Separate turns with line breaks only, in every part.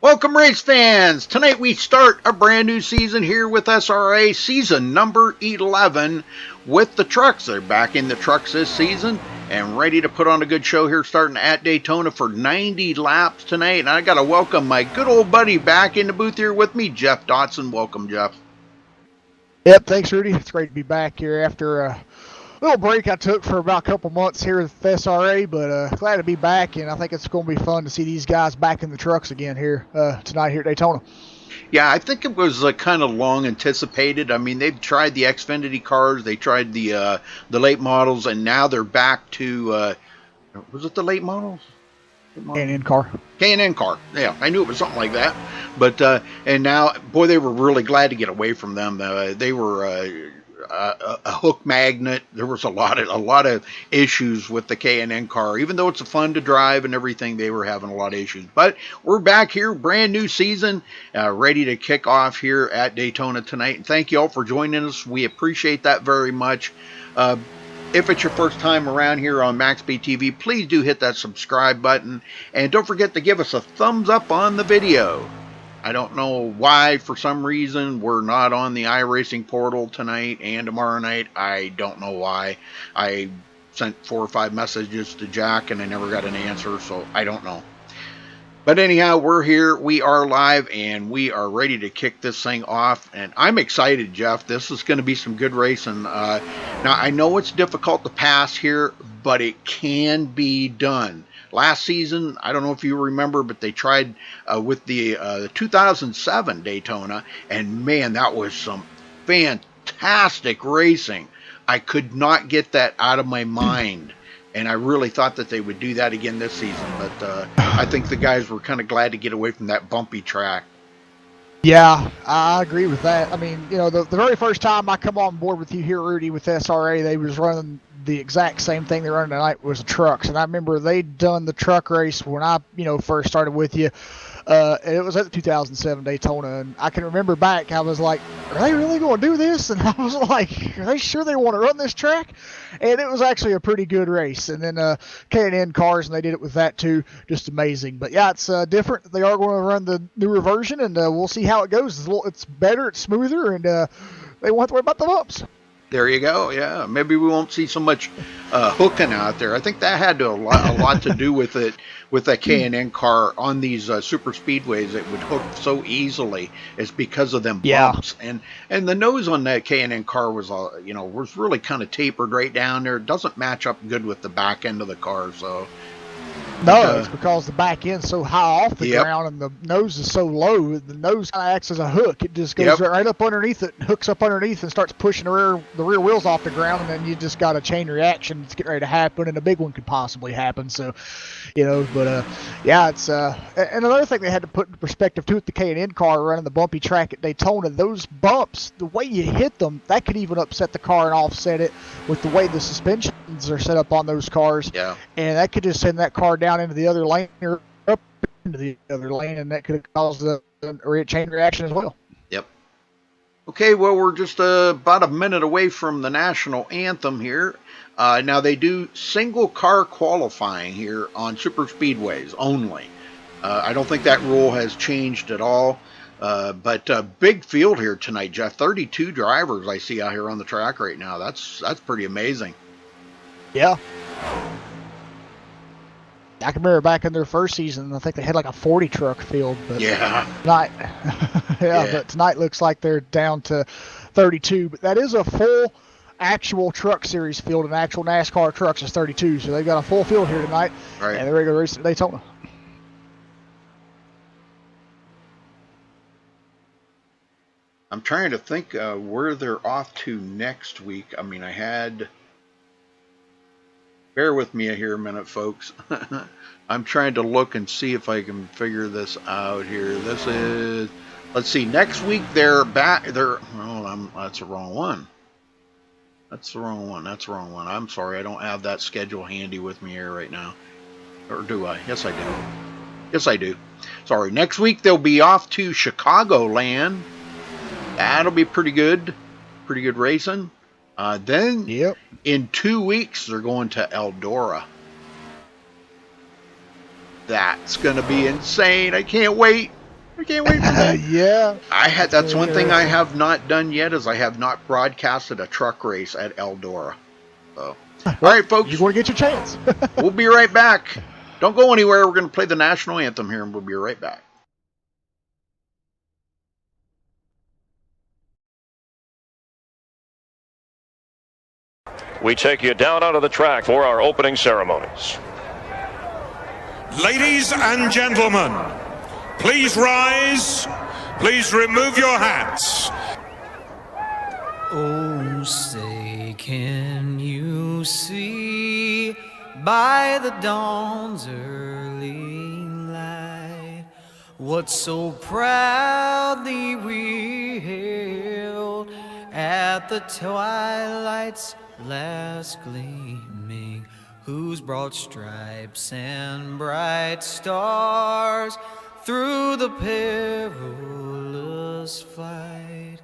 Welcome, race fans! Tonight we start a brand new season here with SRA, season number 11 with the trucks. They're back in the trucks this season and ready to put on a good show here starting at Daytona for 90 laps tonight. And I got to welcome my good old buddy back in the booth here with me, Jeff Dotson. Welcome, Jeff.
Yep, thanks, Rudy. It's great to be back here after a little break I took for about a couple months here with SRA, but glad to be back, and I think it's going to be fun to see these guys back in the trucks again here tonight here at Daytona.
Yeah, I think it was kind of long anticipated. I mean, they've tried the Xfinity cars, they tried the late models, and now they're back to was it the late models?
K&N car.
K&N car. Yeah, I knew it was something like that. But and now, boy, they were really glad to get away from them. They were a hook magnet. There was a lot of issues with the K&N car. Even though it's fun to drive and everything, they were having a lot of issues. But we're back here, brand new season, ready to kick off here at Daytona tonight. And thank you all for joining us. We appreciate that very much. If it's your first time around here on MaxSpeedTV, please do hit that subscribe button. And don't forget to give us a thumbs up on the video. I don't know why, for some reason, we're not on the iRacing portal tonight and tomorrow night. I don't know why. I sent 4 or 5 messages to Jack and I never got an answer, so I don't know. But anyhow, we're here, we are live, and we are ready to kick this thing off. And I'm excited, Jeff. This is going to be some good racing. Now, I know it's difficult to pass here, but it can be done. Last season, I don't know if you remember, but they tried with the 2007 Daytona, and man, that was some fantastic racing. I could not get that out of my mind. And I really thought that they would do that again this season. But I think the guys were kind of glad to get away from that bumpy track.
Yeah, I agree with that. I mean, you know, the very first time I come on board with you here, Rudy, with SRA, they was running the exact same thing they running tonight was the trucks. And I remember they'd done the truck race when I, first started with you. And it was at the 2007 Daytona, and I can remember back, I was like, are they really going to do this? And I was like, are they sure they want to run this track? And it was actually a pretty good race. And then K&N cars, and they did it with that too, just amazing. But yeah, it's different. They are going to run the newer version, and we'll see how it goes. It's better, it's smoother, and they won't have to worry about the bumps.
There you go. Yeah, maybe we won't see so much hooking out there. I think that had a lot to do with it, with that K&N car on these super speedways. It would hook so easily. It's because of them bumps. Yeah. And the nose on that K&N car was was really kind of tapered right down there. It doesn't match up good with the back end of the car. So.
No, it's because the back end's so high off the ground and the nose is so low. The nose kind of acts as a hook. It just goes right up underneath it, hooks up underneath, and starts pushing the rear wheels off the ground. And then you just got a chain reaction that's getting ready to happen, and a big one could possibly happen. So, yeah, it's and another thing they had to put in perspective too with the K&N car running the bumpy track at Daytona. Those bumps, the way you hit them, that could even upset the car and offset it with the way the suspensions are set up on those cars.
Yeah,
and that could just send that car down into the other lane or up into the other lane, and that could have caused a chain reaction as well.
Yep. Okay, well, we're just about a minute away from the national anthem here. Now, they do single car qualifying here on super speedways only. I don't think that rule has changed at all. But big field here tonight, Jeff. 32 drivers I see out here on the track right now. That's pretty amazing.
Yeah. I can remember back in their first season, I think they had like a 40 truck field. But tonight, but tonight looks like they're down to 32. But that is a full actual truck series field, and actual NASCAR trucks is 32. So they've got a full field here tonight.
Right.
And they're ready to race at Daytona.
I'm trying to think where they're off to next week. I mean, bear with me here a minute, folks. I'm trying to look and see if I can figure this out here. This is, let's see, next week they're back. That's the wrong one. That's the wrong one. I'm sorry, I don't have that schedule handy with me here right now. Or do I? Yes, I do. Yes, I do. Sorry, next week they'll be off to Chicagoland. That'll be pretty good racing. Then in 2 weeks, they're going to Eldora. That's going to be insane. I can't wait. I can't wait for that.
Yeah.
That's
Very
one thing I
interesting.
have not done yet is I have not broadcasted a truck race at Eldora. So, all
Well,
right,
you're
folks,
going to get your chance.
we'll be right back. Don't go anywhere. We're going to play the national anthem here, and we'll be right back.
We take you down onto the track for our opening ceremonies.
Ladies and gentlemen, please rise. Please remove your hats.
Oh, say, can you see by the dawn's early light what so proudly we hailed at the twilight's last gleaming, whose broad stripes and bright stars through the perilous fight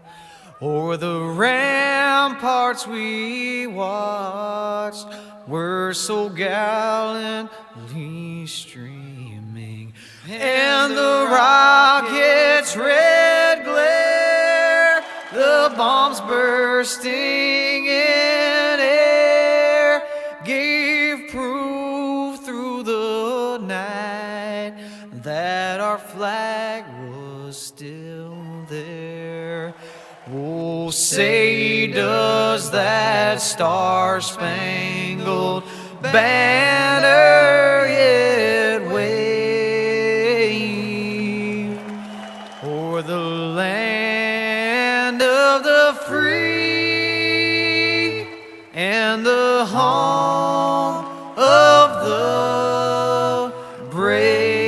o'er the ramparts we watched were so gallantly streaming, and the rocket's red glare, the bombs bursting in air, gave proof through the night that our flag was still there. Oh, say, does that star-spangled banner yet wave o'er the land of the free and the home of the brave?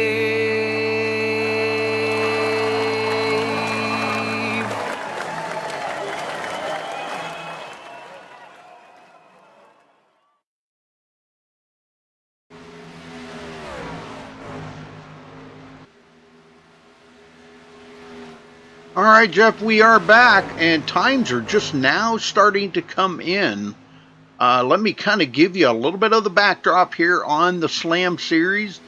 All right, Jeff, we are back, and times are just now starting to come in. Let me kind of give you a little bit of the backdrop here on the Slam Series.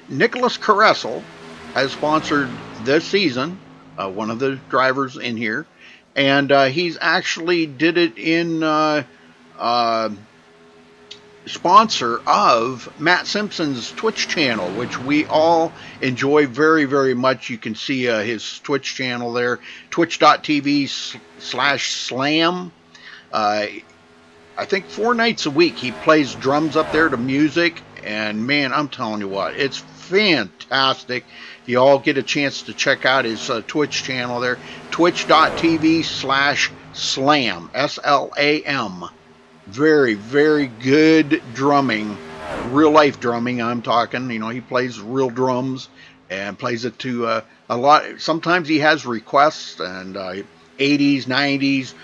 Nicholas Caressel has sponsored this season, one of the drivers in here, and he's actually did it in sponsor of Matt Simpson's Twitch channel, which we all enjoy very, very much. You can see his Twitch channel there, twitch.tv/slam. I think 4 nights a week he plays drums up there to music, and man, I'm telling you what, it's fantastic. You all get a chance to check out his Twitch channel there, twitch.tv/slam, SLAM. Very, very good drumming, real life drumming. I'm talking, he plays real drums and plays it to a lot. Sometimes he has requests and 80s, 90s,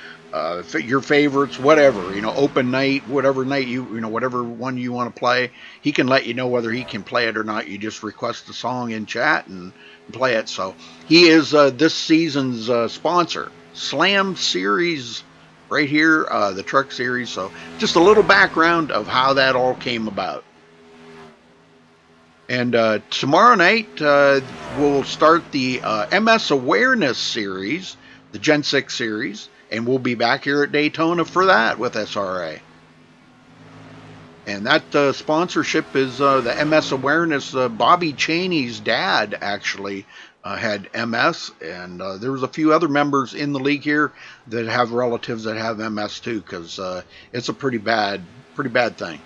your favorites, whatever, open night, whatever night whatever one you want to play. He can let you know whether he can play it or not. You just request the song in chat and play it. So he is this season's sponsor, Slam Series. Right here, the truck series. So just a little background of how that all came about. And tomorrow night, we'll start the MS Awareness series, the Gen 6 series, and we'll be back here at Daytona for that with SRA. And that sponsorship is the MS Awareness. Bobby Cheney's dad actually had MS, and there was a few other members in the league here that have relatives that have MS too, because it's a pretty bad thing.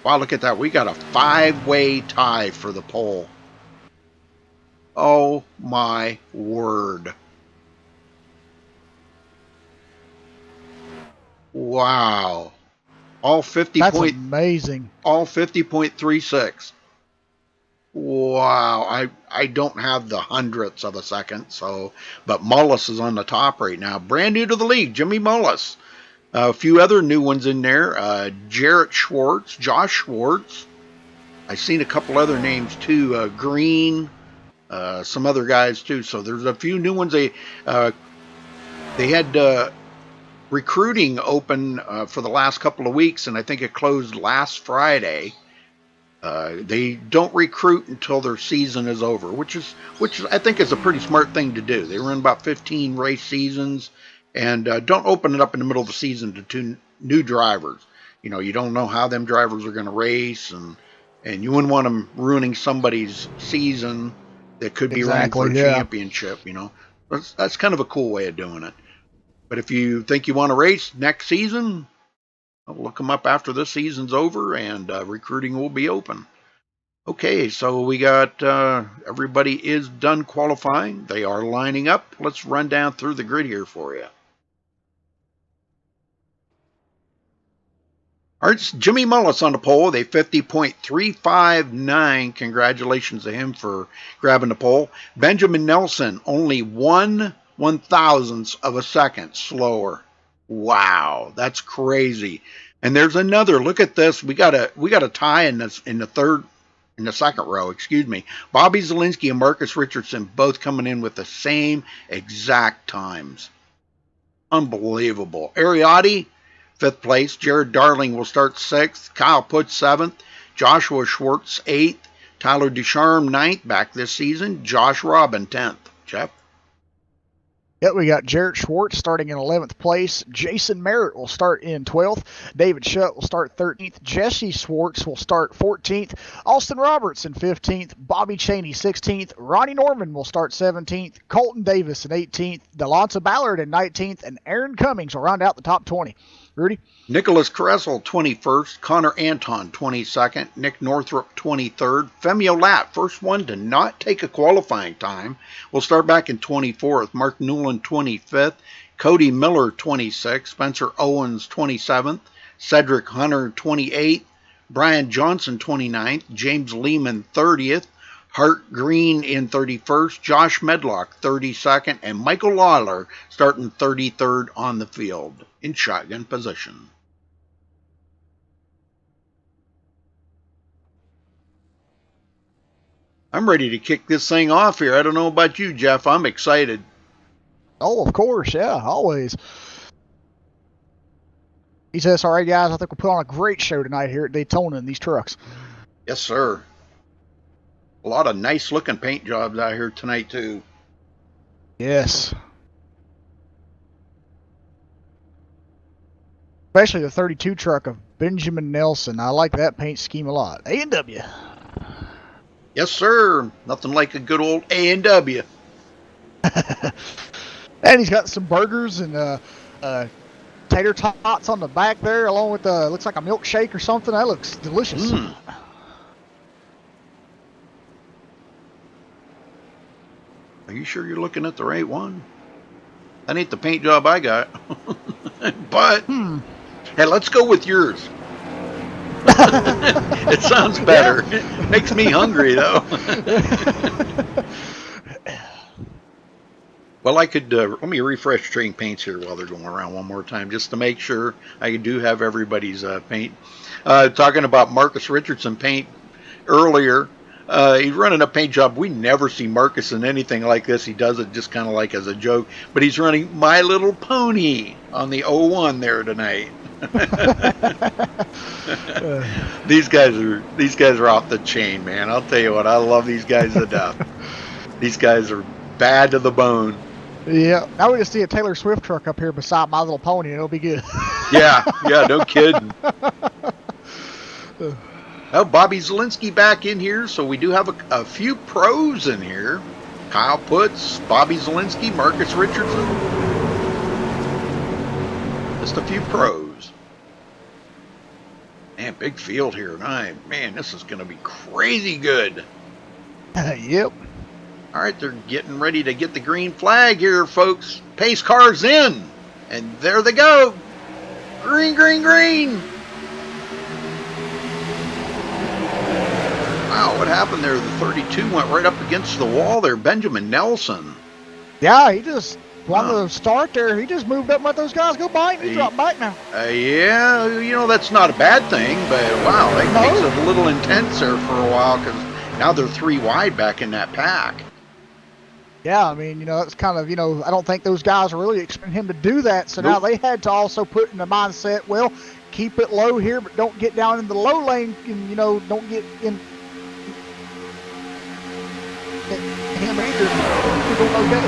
Wow, look at that. We got a 5-way tie for the pole. Oh my word. Wow. All 50
That's amazing.
All 50.36. Wow, I don't have the hundredths of a second, but Mullis is on the top right now. Brand new to the league, Jimmy Mullis. A few other new ones in there. Jarrett Schwartz, Josh Schwartz. I've seen a couple other names too. Green, some other guys too. So there's a few new ones. They had recruiting open for the last couple of weeks, and I think it closed last Friday. They don't recruit until their season is over, which I think is a pretty smart thing to do. They run about 15 race seasons, and don't open it up in the middle of the season to two new drivers. You know, you don't know how them drivers are going to race, and you wouldn't want them ruining somebody's season that could be running for a championship. You know, that's kind of a cool way of doing it. But if you think you want to race next season, look them up after this season's over, and recruiting will be open. Okay, so we got everybody is done qualifying. They are lining up. Let's run down through the grid here for you. All right, Jimmy Mullis on the pole with a 50.359. Congratulations to him for grabbing the pole. Benjamin Nelson, only 1/1000th of a second slower. Wow, that's crazy. And there's another. Look at this. We got a tie in the second row. Excuse me. Bobby Zielinski and Marcus Richardson both coming in with the same exact times. Unbelievable. Ariotti, 5th place. Jared Darling will start 6th. Kyle Putz, 7th. Joshua Schwartz, 8th. Tyler Ducharme, 9th, back this season. Josh Robin, 10th. Jeff?
Yep, we got Jarrett Schwartz starting in 11th place. Jason Merritt will start in 12th. David Shutt will start 13th. Jesse Schwartz will start 14th. Austin Roberts in 15th. Bobby Cheney 16th. Ronnie Norman will start 17th. Colton Davis in 18th. Delonta Ballard in 19th. And Aaron Cummings will round out the top 20. Rudy?
Nicholas Kressel, 21st. Connor Anton, 22nd. Nick Northrup, 23rd. Femio Lat, first one to not take a qualifying time, will start back in 24th. Mark Newland, 25th. Cody Miller, 26th. Spencer Owens, 27th. Cedric Hunter, 28th. Brian Johnson, 29th. James Lehman, 30th. Hart Green in 31st. Josh Medlock, 32nd. And Michael Lawler starting 33rd on the field in shotgun position. I'm ready to kick this thing off here. I don't know about you, Jeff. I'm excited.
Oh, of course. Yeah, always. These SRA guys, I think we'll put on a great show tonight here at Daytona in these trucks.
Yes, sir. A lot of nice looking paint jobs out here tonight, too.
Yes. Especially the 32 truck of Benjamin Nelson. I like that paint scheme a lot. A&W.
Yes, sir. Nothing like a good old A&W.
And he's got some burgers and tater tots on the back there, along with looks like a milkshake or something. That looks delicious.
Are you sure you're looking at the right one? That ain't the paint job I got. But, hey, let's go with yours. It sounds better. Yeah. It makes me hungry, though. Well, I could, let me refresh train paints here while they're going around one more time, just to make sure I do have everybody's paint. Talking about Marcus Richardson paint earlier, he's running a paint job. We never see Marcus in anything like this. He does it just kind of like as a joke, but he's running My Little Pony on the 01 there tonight. These guys are off the chain, man. I'll tell you what, I love these guys to death. These guys are bad to the bone.
Yeah, now we just see a Taylor Swift truck up here beside My Little Pony, and it'll be good.
Yeah, no kidding. Oh, Bobby Zielinski back in here, so we do have a few pros in here. Kyle Putz, Bobby Zielinski, Marcus Richardson. Just a few pros. Man, big field here tonight. Man, this is going to be crazy good.
Yep.
All right, they're getting ready to get the green flag here, folks. Pace cars in. And there they go. Green, green, green. Wow, what happened there? The 32 went right up against the wall there. Benjamin Nelson.
Yeah, he just won the start there. He just moved up and let those guys go by, and he dropped back now.
Yeah, you know, that's not a bad thing, but wow, that makes it a little intense there for a while, because now they're 3 wide back in that pack.
Yeah, I mean, that's kind of, I don't think those guys are really expecting him to do that. So now they had to also put in the mindset, well, keep it low here, but don't get down in the low lane and, don't get in him either. Okay.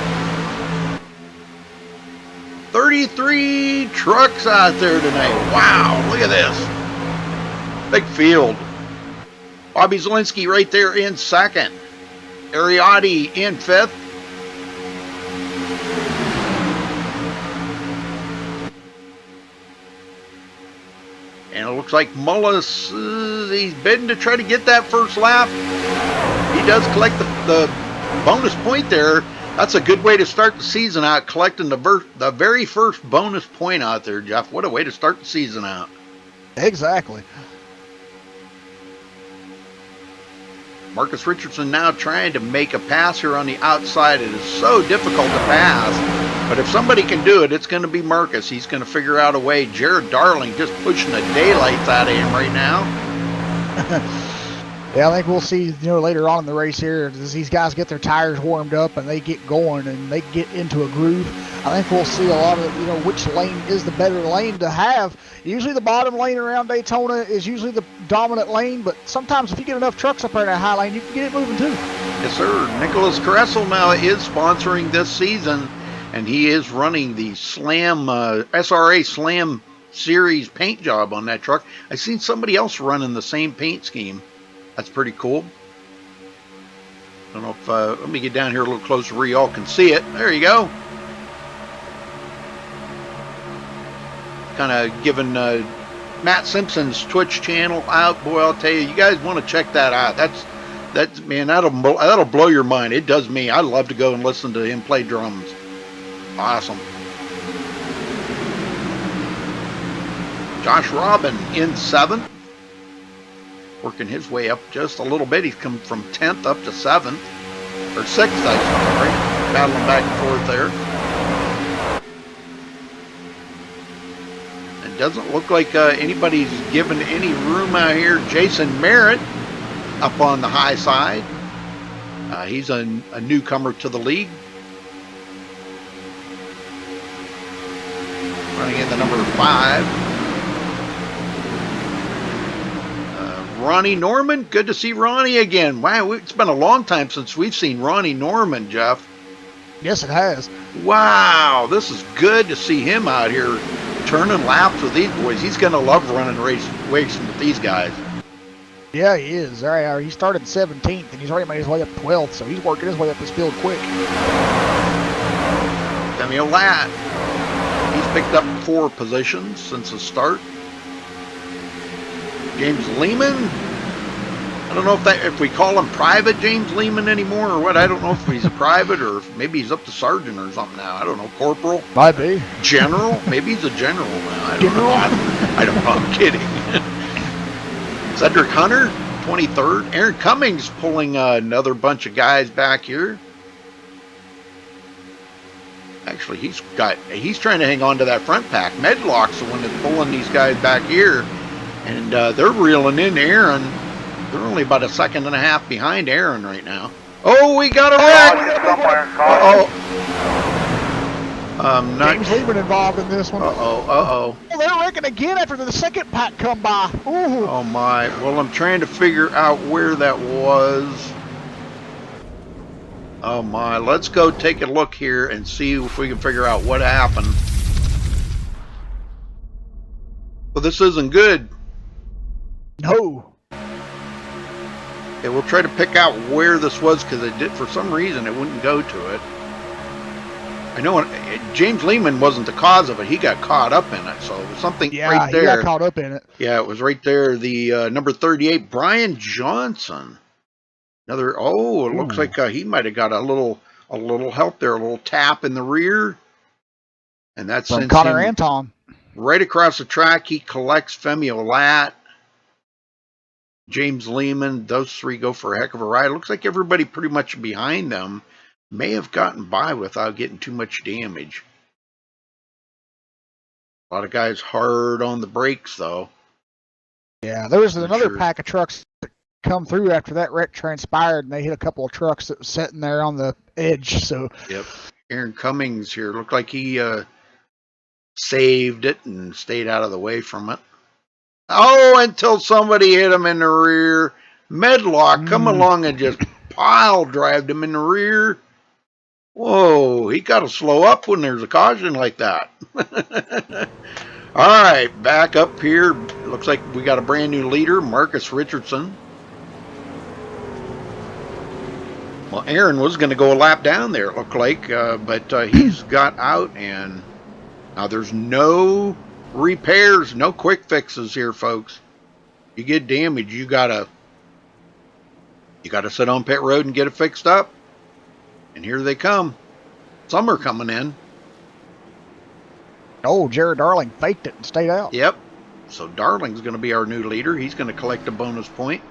33 trucks out there tonight. Wow, look at this. Big field. Bobby Zielinski right there in second. Ariotti in fifth. And it looks like Mullis, he's bidding to try to get that first lap. He does collect the bonus point there. That's a good way to start the season out, collecting the very first bonus point out there, Jeff. What a way to start the season out.
Exactly.
Marcus Richardson now trying to make a pass here on the outside. It is so difficult to pass. But if somebody can do it, it's going to be Marcus. He's going to figure out a way. Jared Darling just pushing the daylights out of him right now.
Yeah, I think we'll see, later on in the race here, as these guys get their tires warmed up and they get going and they get into a groove, I think we'll see a lot of, which lane is the better lane to have. Usually the bottom lane around Daytona is usually the dominant lane, but sometimes if you get enough trucks up there in that high lane, you can get it moving too.
Yes, sir. Nicholas Caressel now is sponsoring this season, and he is running the Slam, SRA Slam Series paint job on that truck. I've seen somebody else running the same paint scheme. That's pretty cool. I don't know if, let me get down here a little closer where y'all can see it. There you go. Kind of giving Matt Simpson's Twitch channel out. Boy, I'll tell you, you guys want to check that out. That's man, that'll blow your mind. It does me. I love to go and listen to him play drums. Awesome. Josh Robin in 7th. Working his way up just a little bit. He's come from 10th up to 7th. Or 6th, I'm sorry. Battling back and forth there. It doesn't look like anybody's given any room out here. Jason Merritt up on the high side. He's a newcomer to the league. Running in the number 5. Ronnie Norman, good to see Ronnie again. Wow, it's been a long time since we've seen Ronnie Norman, Jeff.
Yes, it has.
Wow, this is good to see him out here turning laps with these boys. He's going to love running racing with these guys.
Yeah, he is. All right, he started 17th, and he's already made his way up 12th, so he's working his way up this field quick.
Samuel Latt, he's picked up 4 positions since the start. James Lehman, I don't know if we call him Private James Lehman anymore or what. I don't know if he's a private or if maybe he's up to sergeant or something now. I don't know. Corporal?
Might be.
General? Maybe he's a general now. I don't know. I don't know. I'm kidding. Cedric Hunter, 23rd. Aaron Cummings pulling another bunch of guys back here. Actually, he's trying to hang on to that front pack. Medlock's the one that's pulling these guys back here. And they're reeling in Aaron. They're only about a second and a half behind Aaron right now. Oh, we got a wreck! Uh-oh.
James Lehman involved in this one.
Uh-oh.
Oh, they're wrecking again after the second pack come by. Ooh.
Oh, my. Well, I'm trying to figure out where that was. Oh, my. Let's go take a look here and see if we can figure out what happened. Well, this isn't good.
No.
Okay, we'll try to pick out where this was because it did, for some reason, it wouldn't go to it. I know James Lehman wasn't the cause of it. He got caught up in it. So it was something right there.
Yeah, he got caught up in it.
Yeah, it was right there. The number 38, Brian Johnson. Another. Oh, it looks like he might have got a little help there, a little tap in the rear, and that's
from Connor Anton.
Right across the track, he collects Femi Olat, James Lehman. Those 3 go for a heck of a ride. Looks like everybody pretty much behind them may have gotten by without getting too much damage. A lot of guys hard on the brakes, though.
Yeah, there was another pack of trucks that come through after that wreck transpired, and they hit a couple of trucks that was sitting there on the edge. So
Yep. Aaron Cummings here looked like he saved it and stayed out of the way from it. Oh, until somebody hit him in the rear. Medlock come along and just pile drived him in the rear. Whoa, he got to slow up when there's a caution like that. All right, back up here. Looks like we got a brand new leader, Marcus Richardson. Well, Aaron was going to go a lap down there, it looked like, but he's got out, and now there's no repairs, no quick fixes here, folks. You get damaged, you gotta sit on pit road and get it fixed up. And here they come. Some are coming in.
oh, Jared Darling faked it and stayed out.
Yep. So Darling's going to be our new leader. He's going to collect a bonus point.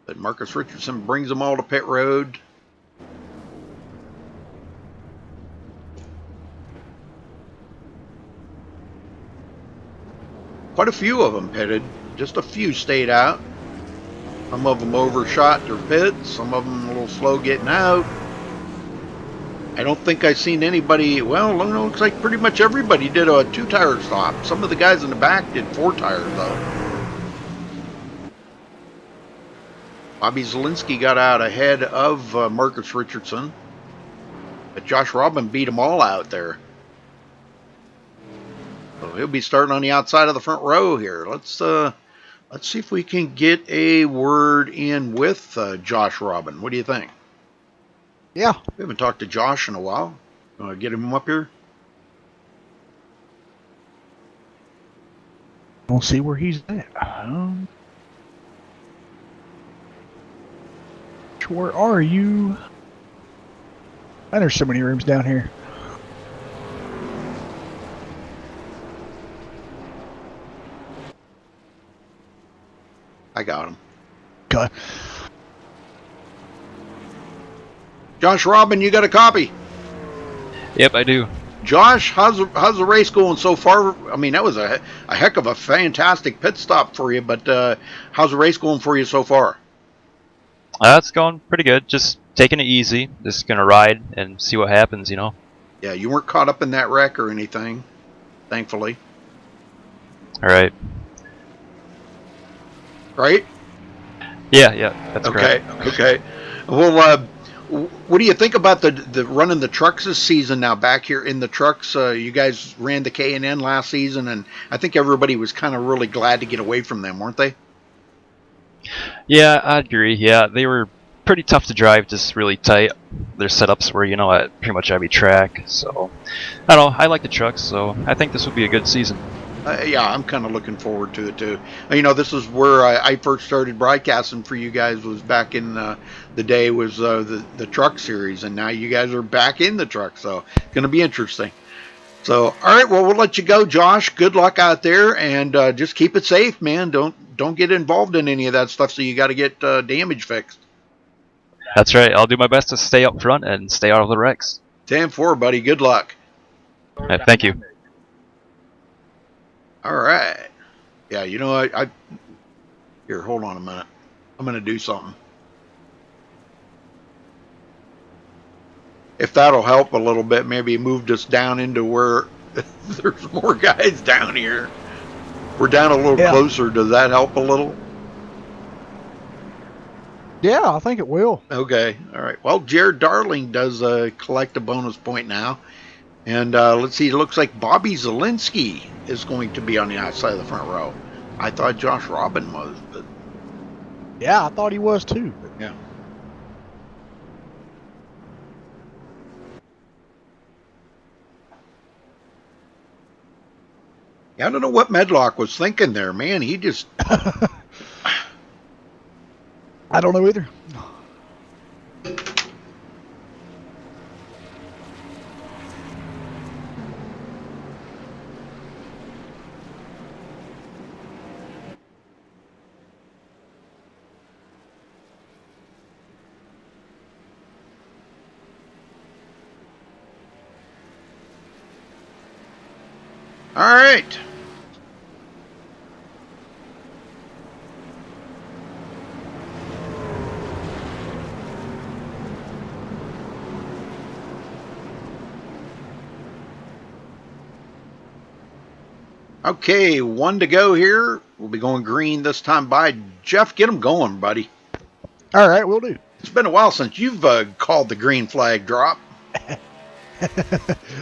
But Marcus Richardson brings them all to pit road. Quite a few of them pitted. Just a few stayed out. Some of them overshot their pits. Some of them a little slow getting out. I don't think I've seen anybody. Well, it looks like pretty much everybody did a 2-tire stop. Some of the guys in the back did 4 tires though. Bobby Zielinski got out ahead of Marcus Richardson, but Josh Robin beat them all out there. So he'll be starting on the outside of the front row here. Let's see if we can get a word in with Josh Robin. What do you think?
Yeah.
We haven't talked to Josh in a while. Want to get him up here?
We'll see where he's at. Where are you? And there's so many rooms down here.
I got him.
Okay.
Josh Robin, you got a copy?
Yep, I do.
Josh, how's the race going so far? I mean, that was a heck of a fantastic pit stop for you, but how's the race going for you so far?
It's going pretty good. Just taking it easy. Just gonna ride and see what happens, you know.
Yeah, you weren't caught up in that wreck or anything, thankfully.
All right.
Right?
Yeah, that's
okay.
correct.
Okay. Well, what do you think about the running the trucks this season now? Back here in the trucks, you guys ran the K&N last season, and I think everybody was kind of really glad to get away from them, weren't they?
Yeah, I agree. Yeah, they were pretty tough to drive, just really tight. Their setups were, you know, at pretty much every track. So, I don't know. I like the trucks, so I think this will be a good season.
Yeah, I'm kind of looking forward to it too. You know, this is where I first started broadcasting for you guys. Was back in the day was the truck series, and now you guys are back in the truck, so it's going to be interesting. So, all right, well, we'll let you go, Josh. Good luck out there, and just keep it safe, man. Don't get involved in any of that stuff. So you got to get damage fixed.
That's right. I'll do my best to stay up front and stay out of the wrecks.
10-4, buddy. Good luck.
All right, thank you.
All right. Yeah, you know, I here, hold on a minute. I'm going to do something. If that'll help a little bit, maybe moved us down into where there's more guys down here. We're down a little closer. Does that help a little?
Yeah, I think it will.
Okay. All right. Well, Jared Darling does collect a bonus point now. And let's see. It looks like Bobby Zielinski is going to be on the outside of the front row. I thought Josh Robin was, but
yeah, I thought he was too.
Yeah. I don't know what Medlock was thinking there, man. He just
I don't know either.
all right. Okay, 1 to go here. We'll be going green this time by. Jeff, get them going, buddy.
All right, we'll do.
It's been a while since you've called the green flag drop.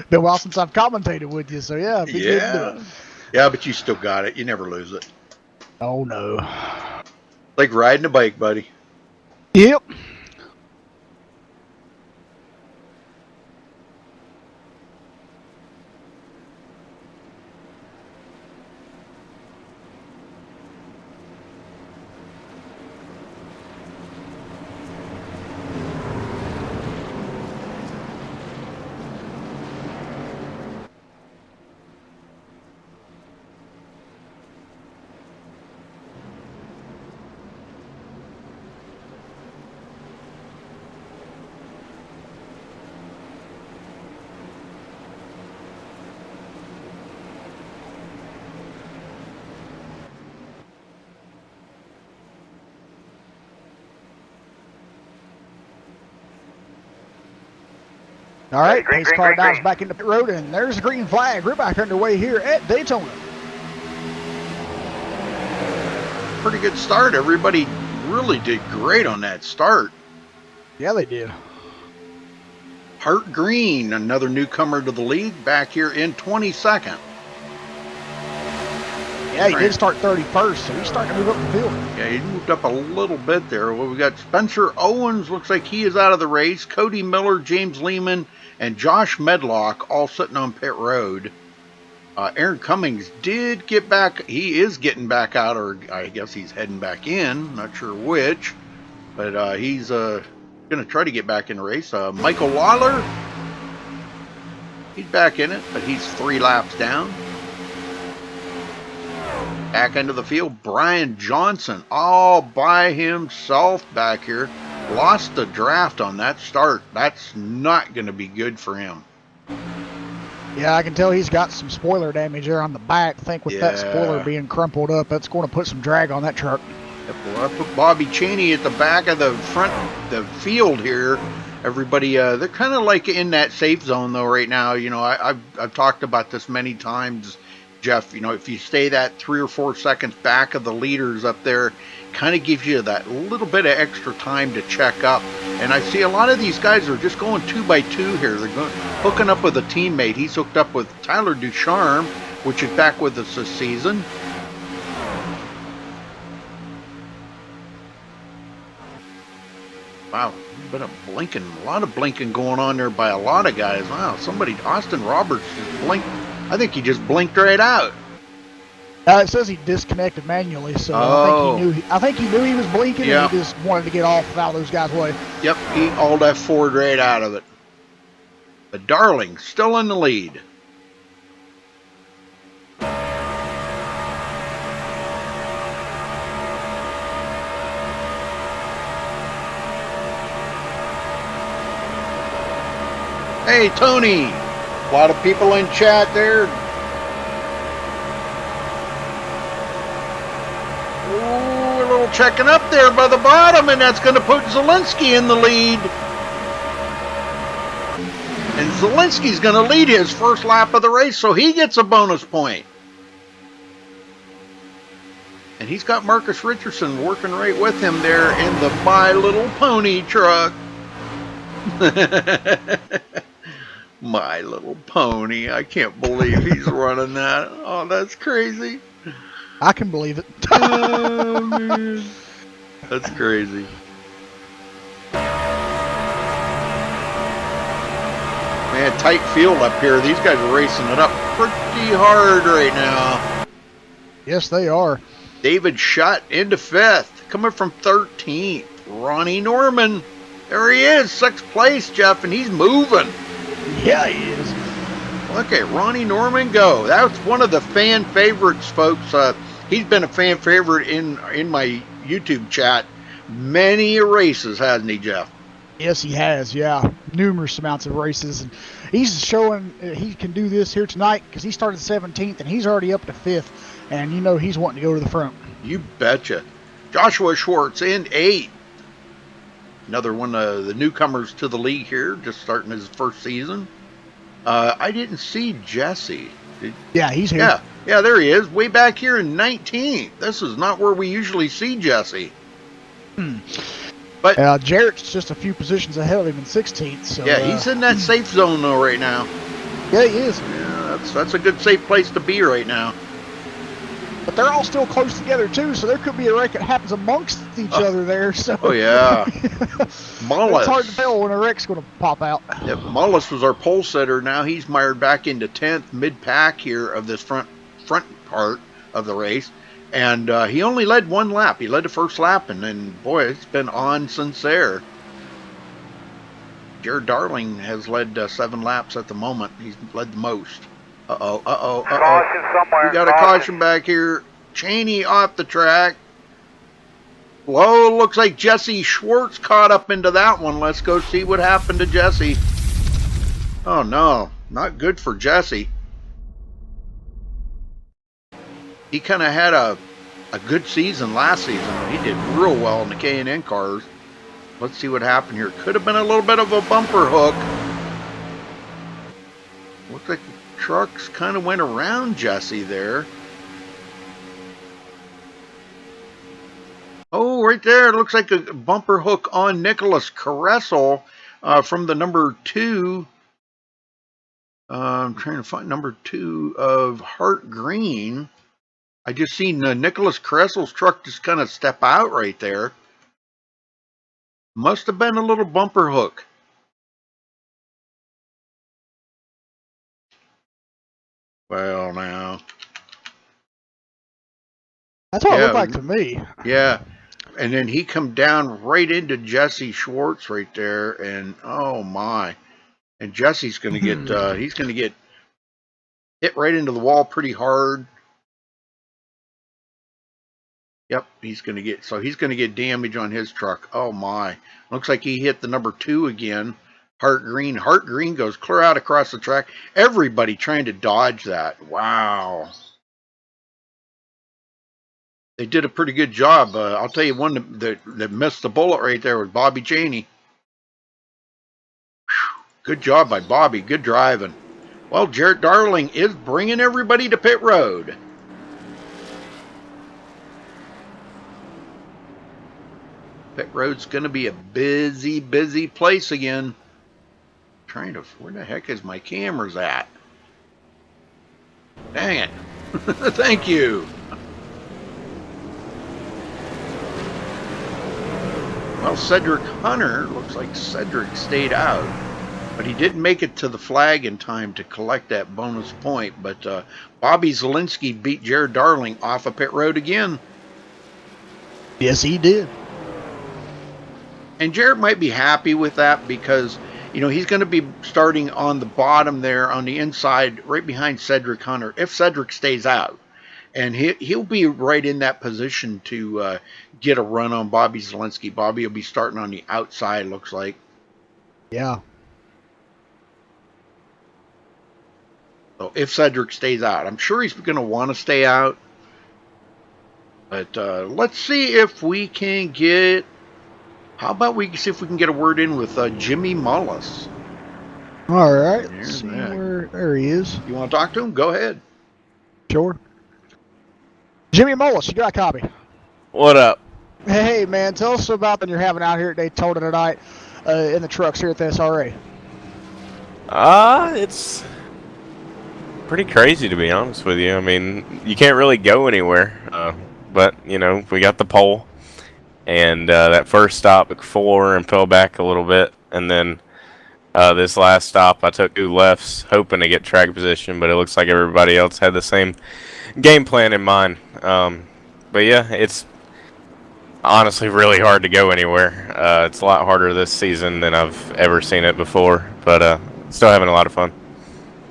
Been a while since I've commentated with you, so yeah, be good to do it.
Yeah, but you still got it. You never lose it.
Oh no.
Like riding a bike, buddy.
Yep. All right, pace car dives back into pit road, and there's the green flag. We're back underway here at Daytona.
Pretty good start. Everybody really did great on that start.
Yeah, they did.
Hart Green, another newcomer to the league, back here in 22nd.
Yeah, he did start 31st, so he's starting to move up the field.
Yeah, he moved up a little bit there. Well, we got Spencer Owens, looks like he is out of the race. Cody Miller, James Lehman, and Josh Medlock all sitting on pit road. Aaron Cummings did get back. He is getting back out, or I guess he's heading back in. Not sure which, but he's going to try to get back in the race. Michael Lawler, he's back in it, but he's 3 laps down. Back into the field, Brian Johnson all by himself back here. Lost the draft on that start. That's not going to be good for him.
Yeah, I can tell he's got some spoiler damage there on the back. I think with that spoiler being crumpled up, that's going to put some drag on that truck.
Well, I put Bobby Cheney at the back of the field here. Everybody, they're kind of like in that safe zone though right now. You know, I've talked about this many times, Jeff. You know, if you stay that 3 or 4 seconds back of the leaders up there, kind of gives you that little bit of extra time to check up. And I see a lot of these guys are just going 2 by 2 here. They're hooking up with a teammate. He's hooked up with Tyler Ducharme, which is back with us this season. Wow, been a lot of blinking going on there by a lot of guys. Wow, Austin Roberts just blinked. I think he just blinked right out.
It says he disconnected manually, so I think he knew he was blinking, and he just wanted to get out of those guys' way.
Yep, he hauled that Ford right out of it. But Darling still in the lead. Hey, Tony. A lot of people in chat there. Ooh, a little checking up there by the bottom, and that's going to put Zielinski in the lead. And Zielinski's going to lead his first lap of the race, so he gets a bonus point. And he's got Marcus Richardson working right with him there in the My Little Pony truck. My Little Pony. I can't believe he's running that. Oh, that's crazy.
I can believe it.
Oh, man. That's crazy. Man, tight field up here. These guys are racing it up pretty hard right now.
Yes, they are.
David Schutt into 5th. Coming from 13th. Ronnie Norman. There he is, 6th place, Jeff, and he's moving.
Yeah, he is.
Look at Ronnie Norman go. That's one of the fan favorites, folks. He's been a fan favorite in my YouTube chat many races, hasn't he, Jeff?
Yes, he has, yeah. Numerous amounts of races. And he's showing he can do this here tonight because he started 17th and he's already up to 5th. And you know he's wanting to go to the front. You
betcha. Joshua Schwartz in 8th. Another one of the newcomers to the league here, just starting his first season. I didn't see Jesse.
Yeah, he's here.
Yeah, yeah, there he is, way back here in 19th. This is not where we usually see Jesse. But
Jarrett's just a few positions ahead of him in 16th. So
yeah, he's in that safe zone though right now.
Yeah, he is.
Yeah, that's a good safe place to be right now.
But they're all still close together too, so there could be a wreck that happens amongst each other there. So
oh yeah, Mullis.
It's hard to tell when a wreck's going to pop out.
Yeah, Mullis was our pole setter. Now he's mired back into 10th, mid-pack here of this front part of the race, and he only led one lap. He led the first lap, and then boy, it's been on since there. Jared Darling has led 7 laps at the moment. He's led the most. Uh-oh. We got a caution back here. Cheney off the track. Whoa, looks like Jesse Schwartz caught up into that one. Let's go see what happened to Jesse. Oh, no. Not good for Jesse. He kind of had a good season last season. He did real well in the K&N cars. Let's see what happened here. Could have been a little bit of a bumper hook. Looks like the trucks kind of went around Jesse there. Oh, right there. It looks like a bumper hook on Nicholas Caressel from the number 2. I'm trying to find number 2 of Hart Green. I just seen Nicholas Caressel's truck just kind of step out right there. Must have been a little bumper hook. Well, now.
That's what it looked like to me.
Yeah. And then he come down right into Jesse Schwartz right there, and oh my. And Jesse's going to get, he's going to get hit right into the wall pretty hard. Yep, he's going to get damage on his truck. Oh my. Looks like he hit the number 2 again. Hart Green. Hart Green goes clear out across the track. Everybody trying to dodge that. Wow. They did a pretty good job. I'll tell you one that missed the bullet right there was Bobby Cheney. Whew. Good job by Bobby. Good driving. Well, Jarrett Darling is bringing everybody to pit road. Pit road's going to be a busy, busy place again. Where the heck is my cameras at? Dang it. Thank you. Well, Cedric Hunter, looks like Cedric stayed out, but he didn't make it to the flag in time to collect that bonus point. But Bobby Zielinski beat Jared Darling off of pit road again.
Yes, he did.
And Jared might be happy with that because, you know, he's going to be starting on the bottom there on the inside right behind Cedric Hunter if Cedric stays out. And he'll be right in that position to get a run on Bobby Zielinski. Bobby will be starting on the outside, looks like.
Yeah.
So if Cedric stays out, I'm sure he's going to want to stay out. But let's see if we can get... How about we see if we can get a word in with Jimmy Mullis?
All right. Let's see there he is.
You want to talk to him? Go ahead.
Sure. Jimmy Mullis, you got a copy.
What up?
Hey, man, tell us about what you're having out here at Daytona tonight in the trucks here at the SRA.
It's pretty crazy, to be honest with you. I mean, you can't really go anywhere. But, you know, we got the pole. And that first stop took 4 and fell back a little bit. And then this last stop, I took 2 lefts, hoping to get track position. But it looks like everybody else had the same game plan in mind. But yeah, it's honestly really hard to go anywhere. It's a lot harder this season than I've ever seen it before. But still having a lot of fun.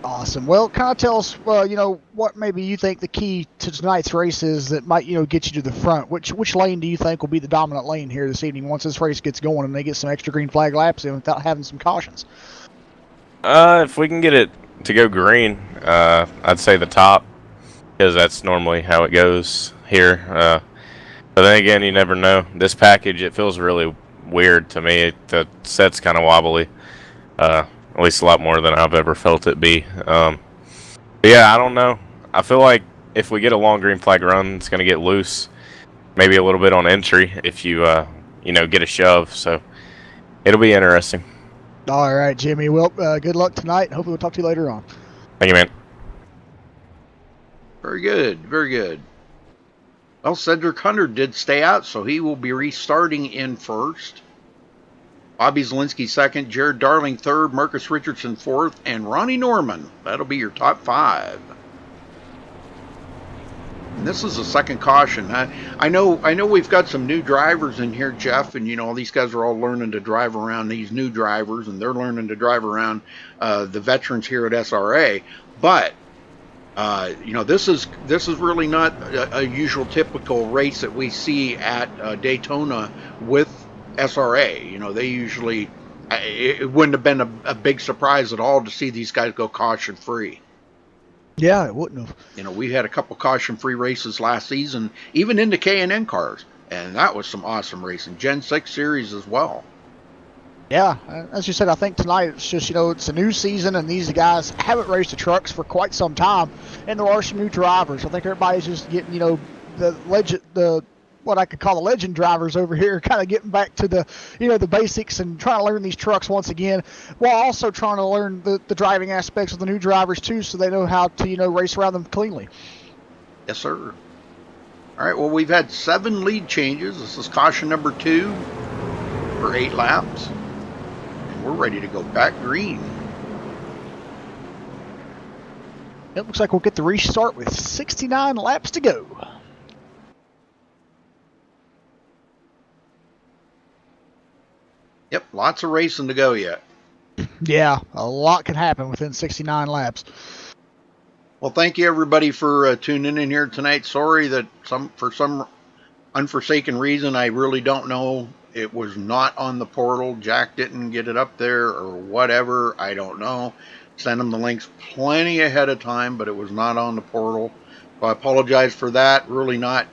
Awesome. Well, kind of tell us, you know, what maybe you think the key to tonight's race is that might, you know, get you to the front. Which lane do you think will be the dominant lane here this evening once this race gets going and they get some extra green flag laps in without having some cautions?
If we can get it to go green, I'd say the top, because that's normally how it goes here. But then again, you never know. This package, it feels really weird to me. The set's kind of wobbly. At least a lot more than I've ever felt it be. Because Yeah, I don't know. I feel like if we get a long green flag run, it's going to get loose. Maybe a little bit on entry if you, get a shove. So it'll be interesting.
All right, Jimmy. Well, good luck tonight. Hopefully we'll talk to you later on.
Thank you, man.
Very good, very good. Well, Cedric Hunter did stay out, so he will be restarting in first. Bobby Zielinski second, Jared Darling third, Marcus Richardson fourth, and Ronnie Norman. That'll be your top 5. And this is the second caution. I know we've got some new drivers in here, Jeff, and these guys are all learning to drive around these new drivers, and they're learning to drive around the veterans here at SRA. But this is really not a usual typical race that we see at Daytona with SRA. They usually, it wouldn't have been a big surprise at all to see these guys go caution free.
Yeah, it wouldn't have.
We had a couple caution-free races last season, even in the K&N cars, and that was some awesome racing. Gen 6 series as well.
Yeah, as you said, I think tonight it's just, it's a new season, and these guys haven't raced the trucks for quite some time, and there are some new drivers. I think everybody's just getting, what I could call the legend drivers over here, kind of getting back to the, the basics and trying to learn these trucks once again, while also trying to learn the driving aspects of the new drivers too, so they know how to, race around them cleanly.
Yes, sir. All right, well, we've had 7 lead changes. This is caution number 2 for 8 laps. And we're ready to go back green.
It looks like we'll get the restart with 69 laps to go.
Yep, lots of racing to go yet.
Yeah, a lot can happen within 69 laps.
Well, thank you everybody for tuning in here tonight. Sorry that for some unforsaken reason, I really don't know, it was not on the portal. Jack didn't get it up there or whatever. I don't know. Sent him the links plenty ahead of time, but it was not on the portal. So I apologize for that. Really not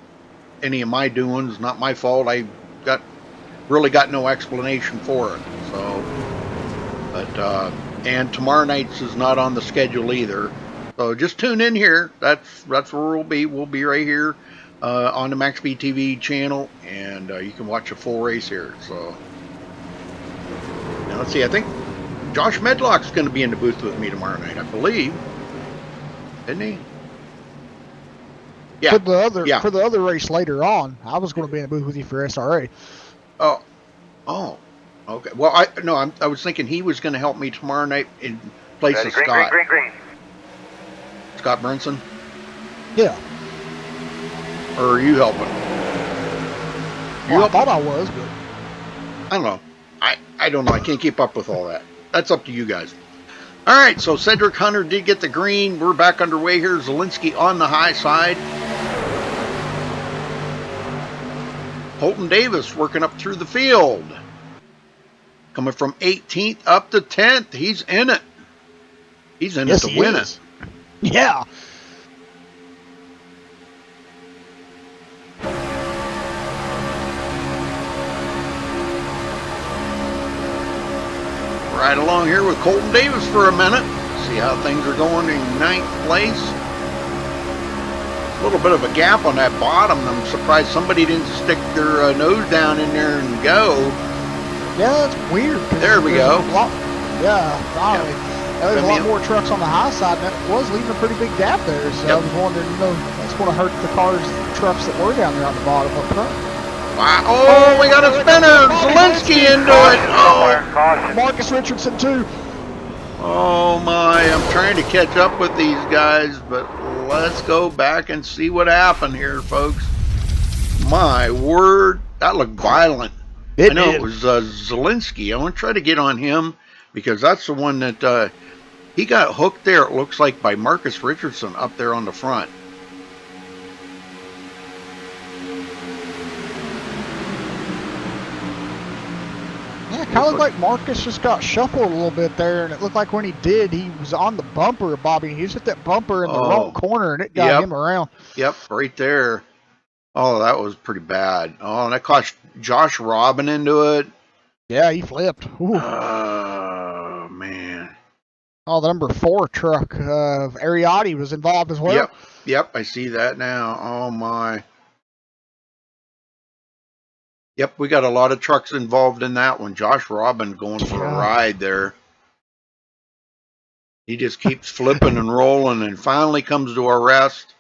any of my doings. Not my fault. I really got no explanation for it. So, but and tomorrow night's is not on the schedule either. So just tune in here. That's where we'll be. We'll be right here on the MaxSpeedTV channel, and you can watch a full race here. So now let's see. I think Josh Medlock's going to be in the booth with me tomorrow night, I believe. Isn't he? Yeah.
For the other race later on, I was going to be in the booth with you for SRA.
Oh, okay. Well, I was thinking he was going to help me tomorrow night in place of Scott.
Green.
Scott Brinson?
Yeah.
Or are you helping?
I thought I was, but
I don't know. I don't know. I can't keep up with all that. That's up to you guys. All right, so Cedric Hunter did get the green. We're back underway here. Zielinski on the high side. Holton Davis working up through the field. Coming from 18th up to 10th. He's in it. He's in it to win it.
Yeah.
Right along here with Colton Davis for a minute. See how things are going in 9th place. A little bit of a gap on that bottom. I'm surprised somebody didn't stick their nose down in there and go.
Yeah, that's weird.
There we go.
Finally. There's a lot more trucks on the high side, and that was leaving a pretty big gap there. So I was wondering, that's going to hurt the trucks that were down there on the bottom up front.
Wow. Oh, we got a spinner. Zielinski into it. Oh.
Marcus Richardson, too.
Oh, my. I'm trying to catch up with these guys, but let's go back and see what happened here, folks. My word. That looked violent. I know it was Zielinski. I want to try to get on him because that's the one that he got hooked there, it looks like, by Marcus Richardson up there on the front.
Yeah, it kind of looked like Marcus just got shuffled a little bit there, and it looked like when he did, he was on the bumper of Bobby. He was at that bumper in the wrong corner, and it got him around.
Yep, right there. Oh, that was pretty bad. Oh, and that cost Josh Robin into it.
Yeah, he flipped.
Oh, man.
Oh, the number 4 truck of Ariotti was involved as well.
Yep, I see that now. Oh my. Yep, we got a lot of trucks involved in that one. Josh Robin going for a ride there. He just keeps flipping and rolling and finally comes to a rest.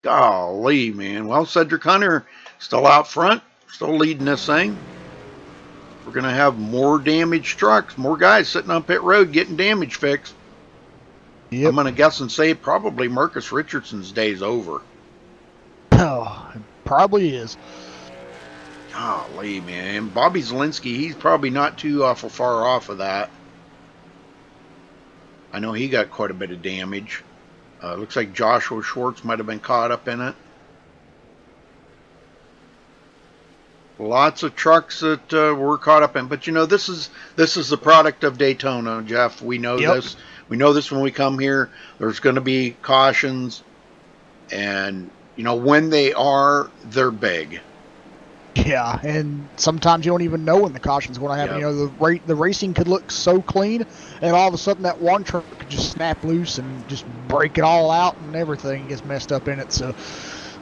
Golly, man. Well, Cedric Hunter still out front, still leading this thing. We're going to have more damaged trucks, more guys sitting on pit road getting damage fixed.
Yep.
I'm going to guess and say probably Marcus Richardson's day's over.
Oh, it probably is.
Golly, man. Bobby Zielinski, he's probably not too awful far off of that. I know he got quite a bit of damage. Looks like Joshua Schwartz might have been caught up in it. Lots of trucks that were caught up in, but you know this is the product of Daytona, Jeff. We know this. We know this when we come here. There's going to be cautions, and you know when they're big.
Yeah, and sometimes you don't even know when the caution's going to happen.
Yep.
You know, the racing could look so clean, and all of a sudden that one truck could just snap loose and just break it all out, and everything gets messed up in it. So,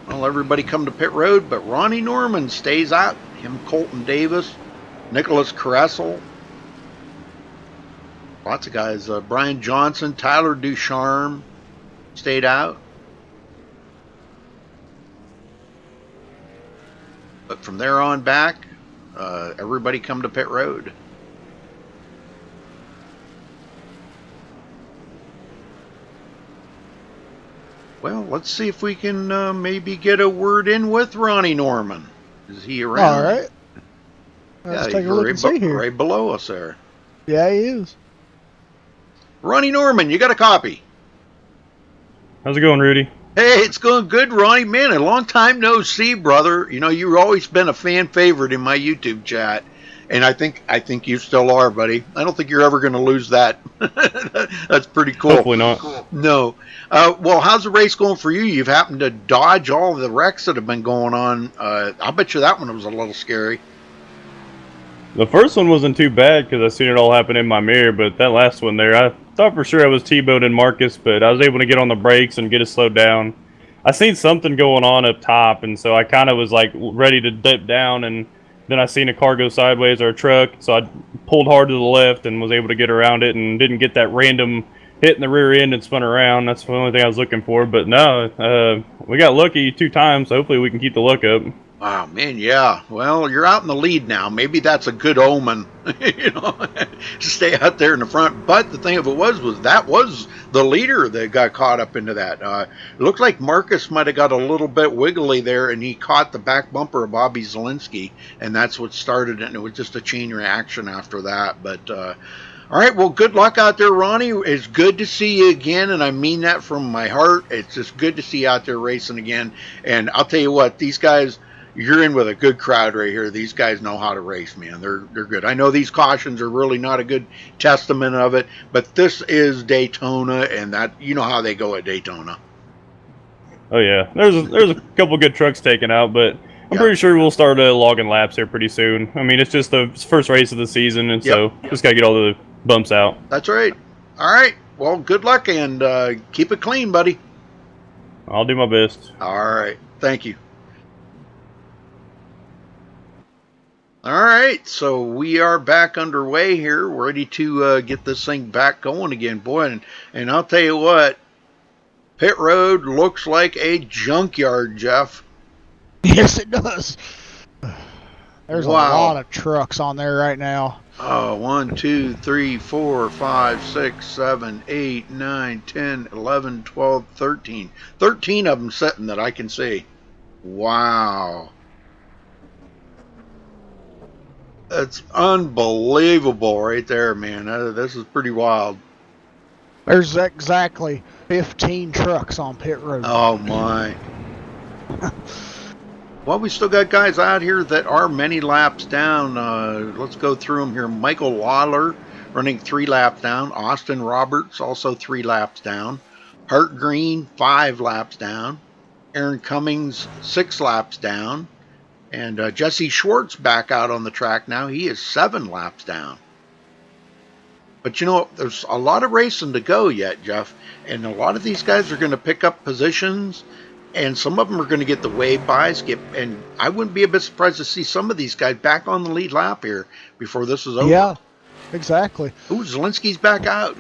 well, everybody come to pit road, but Ronnie Norman stays out. Him, Colton Davis, Nicholas Caressel, lots of guys. Brian Johnson, Tyler Ducharme stayed out. But from there on back, everybody come to pit road. Well, let's see if we can maybe get a word in with Ronnie Norman. Is he around?
all right. Let's
Yeah,
take
he's
a look and see here.
right below us there.
Yeah, he is.
Ronnie Norman, you got a copy?
How's it going, Rudy?
Hey, it's going good, Ronnie. Man, a long time no see, brother. You know, you've always been a fan favorite in my YouTube chat. And I think you still are, buddy. I don't think you're ever going to lose that. That's pretty cool.
Hopefully not.
No. Well, how's the race going for you? You've happened to dodge all of the wrecks that have been going on. I'll bet you that one was a little scary.
The first one wasn't too bad because I seen it all happen in my mirror, but that last one there, I thought for sure I was T-boning Marcus, but I was able to get on the brakes and get it slowed down. I seen something going on up top, and so I kind of was like ready to dip down, and then I seen a car go sideways or a truck, so I pulled hard to the left and was able to get around it and didn't get that random hit in the rear end and spun around. That's the only thing I was looking for, but no, we got lucky 2 times, so hopefully we can keep the luck up.
Wow, man, yeah. Well, you're out in the lead now. Maybe that's a good omen, you know, stay out there in the front. But the thing of it was that was the leader that got caught up into that. It looked like Marcus might have got a little bit wiggly there, and he caught the back bumper of Bobby Zielinski, and that's what started it, and it was just a chain reaction after that. But, all right, well, good luck out there, Ronnie. It's good to see you again, and I mean that from my heart. It's just good to see you out there racing again. And I'll tell you what, these guys... You're in with a good crowd right here. These guys know how to race, man. They're good. I know these cautions are really not a good testament of it, but this is Daytona, and that you know how they go at Daytona.
Oh yeah, there's a couple good trucks taken out, but I'm pretty sure we'll start logging laps here pretty soon. I mean, it's just the first race of the season, and so just gotta get all the bumps out.
That's right. All right. Well, good luck, and keep it clean, buddy.
I'll do my best.
All right. Thank you. All right, so we are back underway here, ready to get this thing back going again, boy. And I'll tell you what, pit road looks like a junkyard, Jeff.
Yes, it does. There's a lot of trucks on there right now.
Oh, 1, 2, 3, 4, 5, 6, 7, 8, 9, 10, 11, 12, 13. 13 of them sitting that I can see. Wow. That's unbelievable right there, man. This is pretty wild.
There's exactly 15 trucks on pit road.
Oh, my. Well, we still got guys out here that are many laps down. Let's go through them here. Michael Lawler running 3 laps down. Austin Roberts also 3 laps down. Hart Green 5 laps down. Aaron Cummings 6 laps down. And Jesse Schwartz back out on the track now. He is 7 laps down. But you know, there's a lot of racing to go yet, Jeff, and a lot of these guys are going to pick up positions, and some of them are going to get the wave bys. And I wouldn't be a bit surprised to see some of these guys back on the lead lap here before this is over.
Yeah, exactly.
Ooh, Zielinski's back out.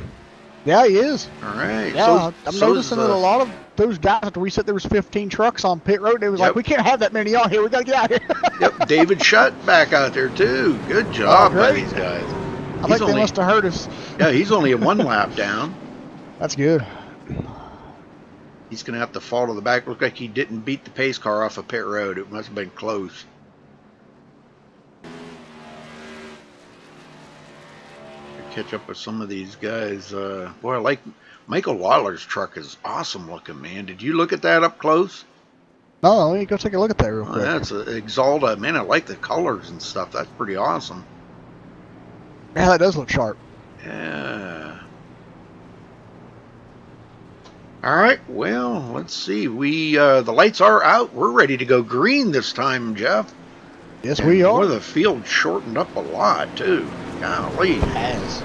Yeah, he is.
All right.
Yeah, I'm noticing that a lot of those guys, after we said there was 15 trucks on pit road, they was like, we can't have that many on here. We got to get out of here.
Yep, David Shutt back out there, too. Good job by these guys.
I think they must have heard us.
Yeah, he's only a 1 lap down.
That's good.
He's going to have to fall to the back. Looked like he didn't beat the pace car off of pit road. It must have been close. Catch up with some of these guys. Boy, I like Michael Lawler's truck is awesome looking, man. Did you look at that up close?
No, let me go take a look at that real quick.
That's an Exalta. Man, I like the colors and stuff. That's pretty awesome.
Yeah, that does look sharp.
Yeah. All right, well, let's see. The lights are out. We're ready to go green this time, Jeff.
Yes, we are.
Boy, the field shortened up a lot, too. Golly.
It has.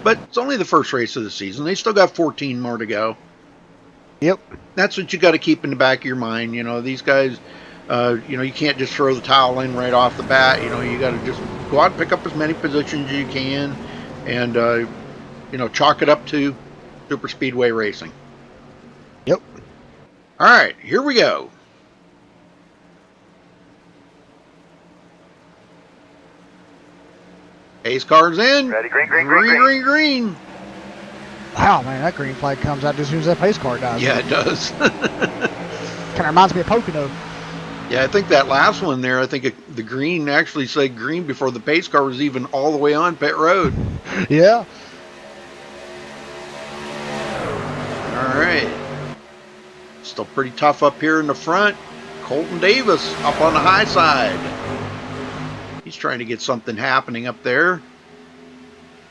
But it's only the first race of the season. They still got 14 more to go.
Yep.
That's what you got to keep in the back of your mind. You know, these guys, you can't just throw the towel in right off the bat. You know, you got to just go out and pick up as many positions as you can and, chalk it up to super speedway racing.
Yep.
All right, here we go. Pace car's in.
Ready, green.
Wow, man, that green flag comes out just as soon as that pace car dies.
Yeah, it does.
Kind of reminds me of Pocono.
Yeah, I think that last one there, the green actually said green before the pace car was even all the way on pit road.
Yeah.
All right. Still pretty tough up here in the front. Colton Davis up on the high side. He's trying to get something happening up there.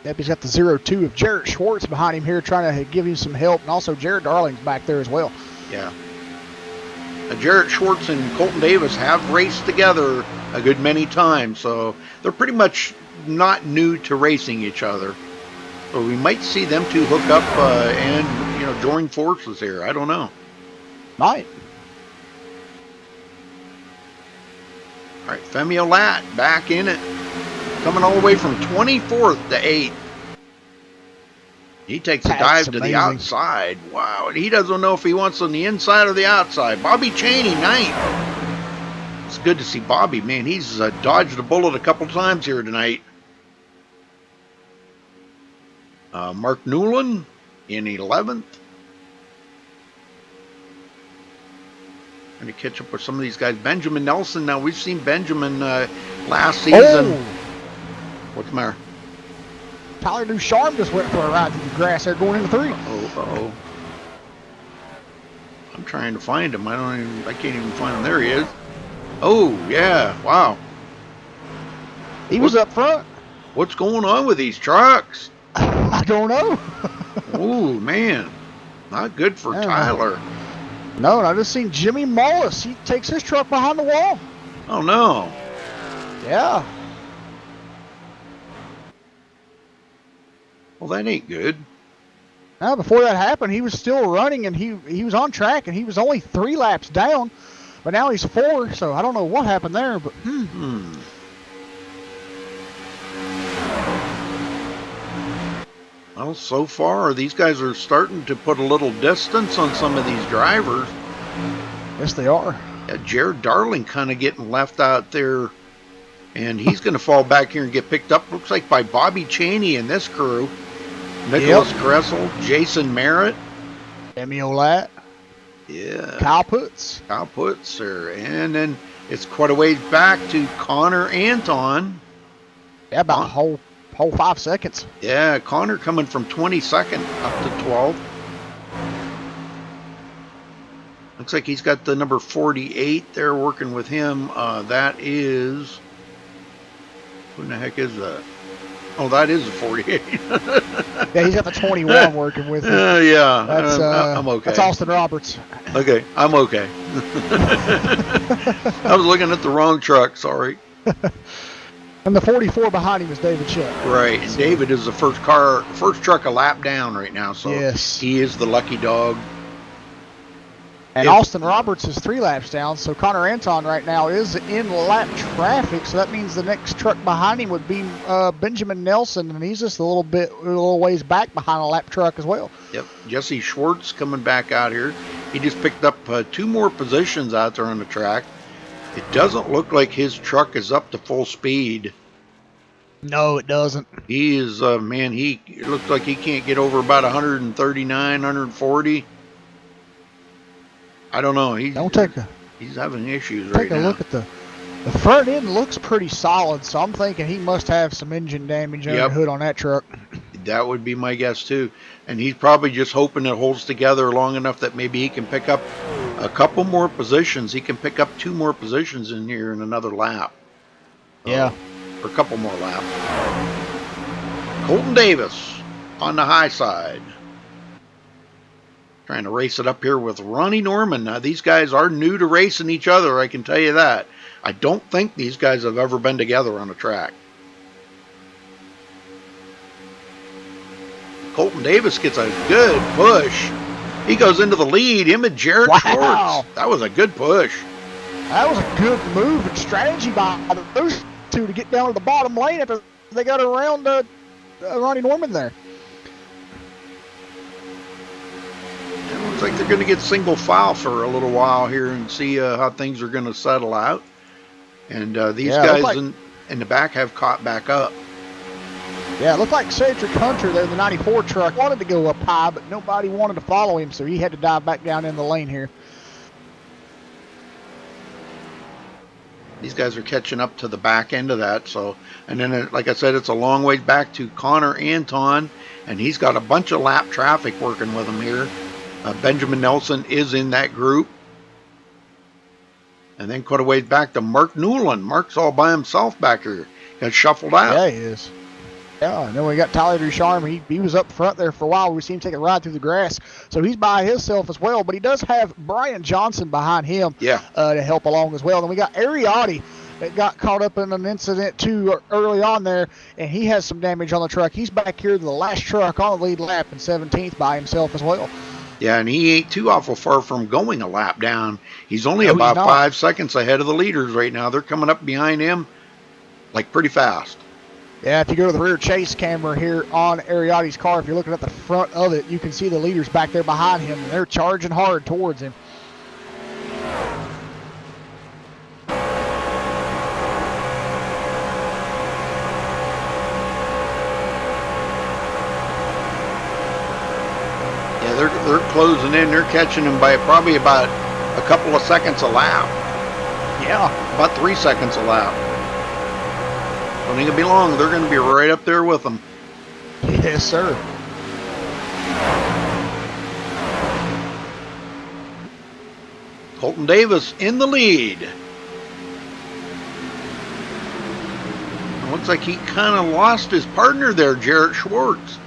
Yep, he's got the 0-2 of Jarrett Schwartz behind him here trying to give him some help. And also Jared Darling's back there as well.
Yeah. Jarrett Schwartz and Colton Davis have raced together a good many times. So they're pretty much not new to racing each other. So we might see them two hook up and, join forces here. I don't know.
Might.
All right, Femi Olat back in it. Coming all the way from 24th to 8th. He takes a dive to the outside. Wow, and he doesn't know if he wants on the inside or the outside. Bobby Chaney, 9th. It's good to see Bobby, man. He's dodged a bullet a couple times here tonight. Mark Newland in 11th. Trying to catch up with some of these guys. Benjamin Nelson. Now, we've seen Benjamin last season.
Oh.
What's the matter?
Tyler Ducharme just went for a ride through the grass there going into 3.
Oh. I'm trying to find him. I can't even find him. There he is. Oh, yeah. Wow.
He was up front.
What's going on with these trucks?
I don't know.
Oh, man. Not good for Tyler.
No, and I just seen Jimmy Mullis. He takes his truck behind the wall.
Oh, no.
Yeah.
Well, that ain't good.
Now, before that happened, he was still running, and he was on track, and he was only 3 laps down. But now he's 4, so I don't know what happened there. But
Well, so far, these guys are starting to put a little distance on some of these drivers.
Yes, they are.
Yeah, Jared Darling kind of getting left out there, and he's going to fall back here and get picked up, looks like, by Bobby Chaney and this crew. Nicholas Kressel, Jason Merritt.
Femi Olat.
Yeah.
Kyle Putz
there. And then it's quite a ways back to Connor Anton.
Yeah, about a whole 5 seconds.
Yeah, Connor coming from 22nd up to 12th. Looks like he's got the number 48 there working with him. That is... Who in the heck is that? Oh, that is a 48.
Yeah, he's got the 21 working with him.
Yeah,
I'm
okay.
That's Austin Roberts.
Okay, I'm okay. I was looking at the wrong truck, sorry.
And the 44 behind him is David Shutt.
Right, and David is the first truck a lap down right now, so
yes,
he is the lucky dog.
And Austin Roberts is 3 laps down, so Connor Anton right now is in lap traffic, so that means the next truck behind him would be Benjamin Nelson, and he's just a little ways back behind a lap truck as well.
Yep, Jesse Schwartz coming back out here. He just picked up 2 more positions out there on the track. It doesn't look like his truck is up to full speed.
No, it doesn't.
He is, man, it looks like he can't get over about 139, 140. I don't know. He's having issues right now.
Take a look at the front end looks pretty solid, so I'm thinking he must have some engine damage under the hood on that truck.
That would be my guess too. And he's probably just hoping it holds together long enough that maybe he can pick up a couple more positions. He can pick up 2 more positions in here in another lap.
Yeah.
Or a couple more laps. Colton Davis on the high side. Trying to race it up here with Ronnie Norman. Now, these guys are new to racing each other, I can tell you that. I don't think these guys have ever been together on a track. Colton Davis gets a good push. He goes into the lead. Him and Jared Schwartz. That was a good push.
That was a good move and strategy by those 2 to get down to the bottom lane after they got around Ronnie Norman there.
Looks like they're going to get single file for a little while here and see how things are going to settle out. And these guys in the back have caught back up.
Yeah, it looked like Cedric Hunter there, the 94 truck, wanted to go up high, but nobody wanted to follow him, so he had to dive back down in the lane here.
These guys are catching up to the back end of that. So, and then, like I said, it's a long ways back to Connor Anton, and he's got a bunch of lap traffic working with him here. Benjamin Nelson is in that group. And then quite a ways back to Mark Newland. Mark's all by himself back here. Got shuffled out.
Yeah, he is. Yeah, and then we got Tyler Ducharme. He was up front there for a while. We seen him take a ride through the grass. So he's by himself as well. But he does have Brian Johnson behind him to help along as well. Then we got Ariotti that got caught up in an incident too early on there, and he has some damage on the truck. He's back here to the last truck on the lead lap in 17th by himself as well.
Yeah, and he ain't too awful far from going a lap down. He's only about 5 seconds ahead of the leaders right now. They're coming up behind him like pretty fast.
Yeah, if you go to the rear chase camera here on Ariotti's car, if you're looking at the front of it, you can see the leaders back there behind him, and they're charging hard towards him.
Yeah, they're closing in. They're catching him by probably about a couple of seconds a lap.
Yeah.
About 3 seconds a lap. Don't think it'll be long. They're going to be right up there with them.
Yes, sir.
Colton Davis in the lead. Looks like he kind of lost his partner there, Jarrett Schwartz.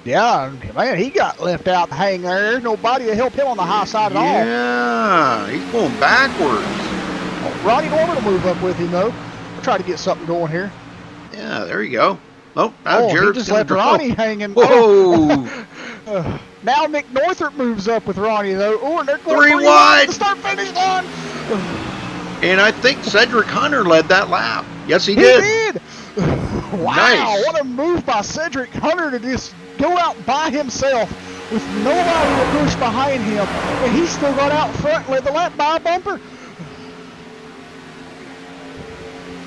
Yeah, man, he got left out to hang there. There's nobody to help him on the high side at all.
Yeah, he's going backwards.
Oh, Ronnie Norman will move up with him, though. We'll try to get something going here.
Yeah, there you go. Nope, now Jarrett's
he just left Ronnie hanging.
Whoa!
Now Nick Northrup moves up with Ronnie, though. Oh, and they're going
3 wide.
The start-finish line.
And I think Cedric Hunter led that lap. Yes, he
did. Wow,
Nice.
What a move by Cedric Hunter to just go out by himself with nobody to push behind him. And he still got out front and led the lap by a bumper.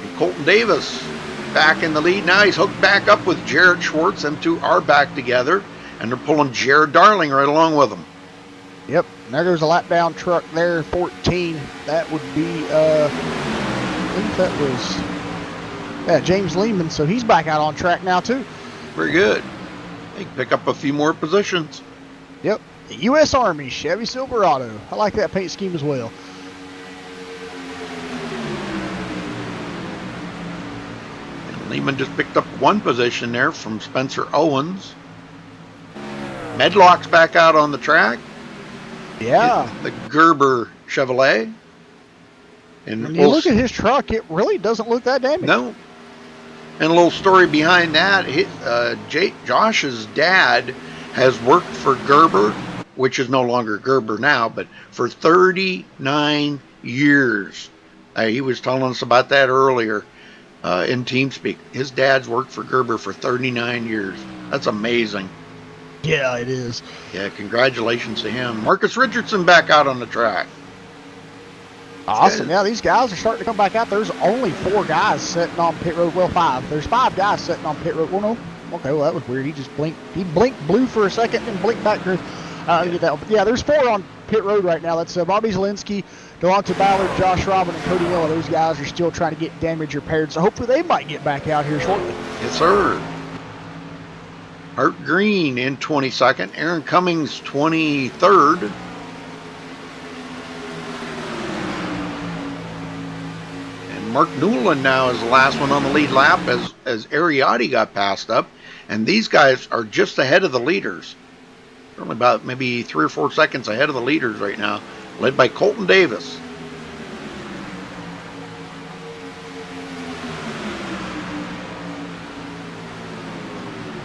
And Colton Davis back in the lead. Now he's hooked back up with Jarrett Schwartz. Them two are back together. And they're pulling Jared Darling right along with them.
Yep, and there goes a lap down truck there, 14. That would be, I think that was James Lehman. So he's back out on track now, too.
Very good. They can pick up a few more positions.
Yep, the U.S. Army Chevy Silverado. I like that paint scheme as well.
And Lehman just picked up 1 position there from Spencer Owens. Medlock's back out on the track.
Yeah.
The Gerber Chevrolet. And
when you look at his truck, it really doesn't look that damaged.
No. And a little story behind that, Josh's dad has worked for Gerber, which is no longer Gerber now, but for 39 years. He was telling us about that earlier in TeamSpeak. His dad's worked for Gerber for 39 years. That's amazing.
Yeah, it is.
Yeah, congratulations to him. Marcus Richardson back out on the track.
Awesome. Yeah, these guys are starting to come back out. There's only 4 guys sitting on pit road. Well, 5. There's 5 guys sitting on pit road. Well, no. Okay, well, that was weird. He just blinked. He blinked blue for a second and blinked back green. Yeah, there's 4 on pit road right now. That's Bobby Zielinski, Delonte Ballard, Josh Robin, and Cody Miller. Those guys are still trying to get damage repaired, so hopefully they might get back out here shortly.
Yes, sir. Art Green in 22nd. Aaron Cummings 23rd. Mark Newland now is the last one on the lead lap as Ariotti got passed up. And these guys are just ahead of the leaders. They're only about maybe 3 or 4 seconds ahead of the leaders right now, led by Colton Davis.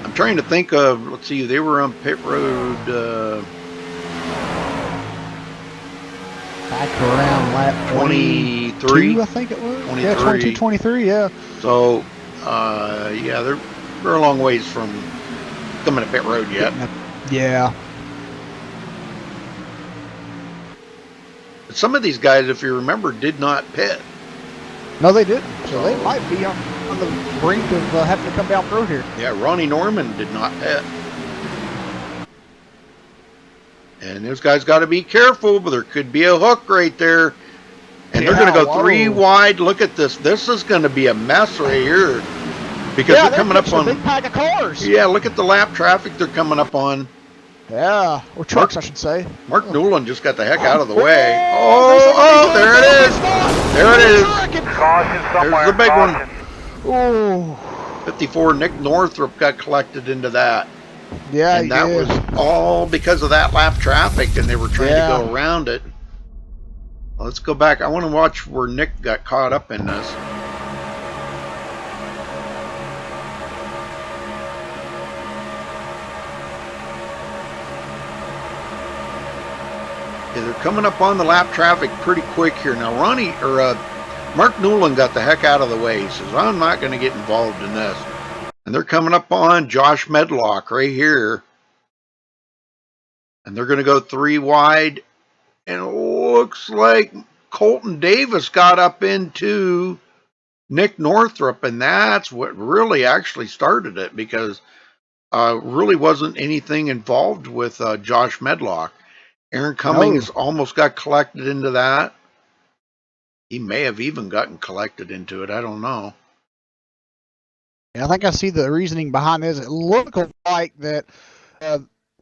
I'm trying to think of, let's see, they were on pit road...
back around lap
23,
I think it was.
23.
Yeah, 22, 23, yeah.
So, yeah, they're a long ways from coming to pit road yet.
Yeah.
But some of these guys, if you remember, did not pit.
No, they didn't. So they might be on the brink of having to come down the road here.
Yeah, Ronnie Norman did not pit. And those guys got to be careful, but there could be a hook right there. And they're going to go 3 wide. Look at this. This is going to be a mess right here. Because they're coming up on...
a big pack of cars.
Yeah, look at the lap traffic they're coming up on.
Yeah, or trucks, I should say.
Mark Newland just got the heck out of the way. Oh, there it is. There it is. There's the big one.
Oh.
54, Nick Northrup got collected into that.
Yeah,
and that was all because of that lap traffic, and they were trying to go around it. Well, let's go back. I want to watch where Nick got caught up in this. Yeah, they're coming up on the lap traffic pretty quick here. Now, Mark Newland got the heck out of the way. He says, I'm not going to get involved in this. And they're coming up on Josh Medlock right here. And they're going to go 3 wide. And it looks like Colton Davis got up into Nick Northrup. And that's what really actually started it, because really wasn't anything involved with Josh Medlock. Aaron Cummings almost got collected into that. He may have even gotten collected into it. I don't know.
Yeah, I think I see the reasoning behind this. It looked like that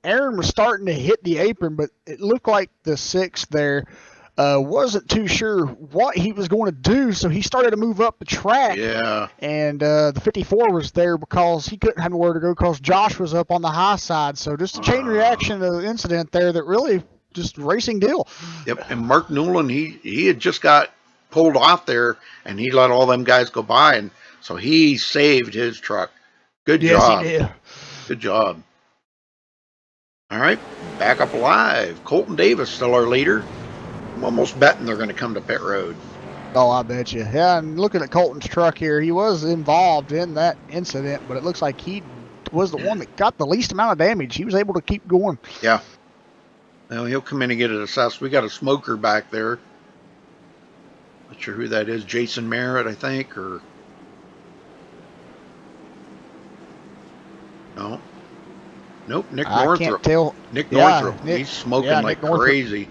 Aaron was starting to hit the apron, but it looked like the 6 there wasn't too sure what he was going to do, so he started to move up the track.
Yeah.
And the 54 was there because he couldn't have nowhere to go because Josh was up on the high side. So just a chain reaction of the incident there that really just racing deal.
Yep. And Mark Newland, he had just got pulled off there, and he let all them guys go by, and so he saved his truck. Good job.
Yes, he did.
Good job. All right, back up alive. Colton Davis still our leader. I'm almost betting they're going to come to pit road.
Oh, I bet you. Yeah, and looking at Colton's truck here, he was involved in that incident, but it looks like he was the one that got the least amount of damage. He was able to keep going.
Yeah. Well, he'll come in and get it assessed. We got a smoker back there. Not sure who that is. Jason Merritt, I think, or... No. Nope, Nick Northrup.
I can't tell.
Nick Northrup. He's smoking like crazy.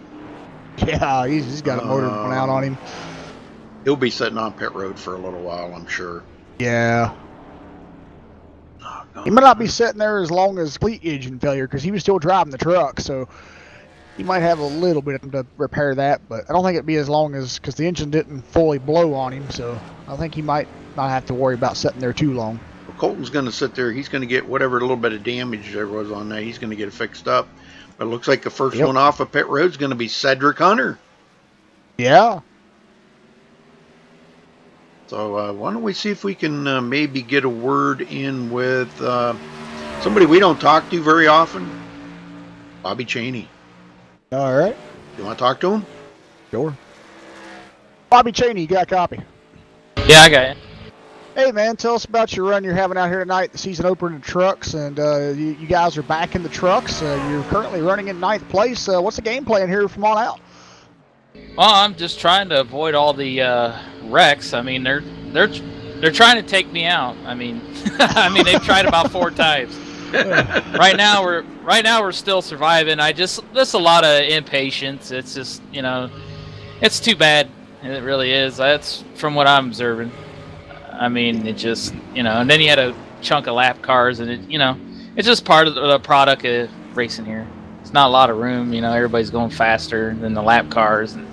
Yeah, he's got a motor going out on him.
He'll be sitting on pit road for a little while, I'm sure.
Yeah. He might not be sitting there as long as complete engine failure because he was still driving the truck, so he might have a little bit to repair that, but I don't think it'd be as long as, because the engine didn't fully blow on him, so I think he might not have to worry about sitting there too long.
Well, Colton's going to sit there. He's going to get whatever little bit of damage there was on that. He's going to get it fixed up. But it looks like the first one off of pit road is going to be Cedric Hunter.
Yeah.
So why don't we see if we can maybe get a word in with somebody we don't talk to very often, Bobby Cheney.
All right.
You want to talk to him?
Sure. Bobby Cheney, you got a copy?
Yeah, I got it.
Hey, man, tell us about your run you're having out here tonight, the season opener in trucks, and you guys are back in the trucks. You're currently running in 9th place. What's the game plan here from on out?
Well, I'm just trying to avoid all the wrecks. I mean, they're trying to take me out. I mean, they've tried about 4 times. Right now we're still surviving. Just a lot of impatience. It's just, it's too bad. It really is. That's from what I'm observing. I mean, it just, and then you had a chunk of lap cars, and it's just part of the product of racing here. It's not a lot of room, everybody's going faster than the lap cars, and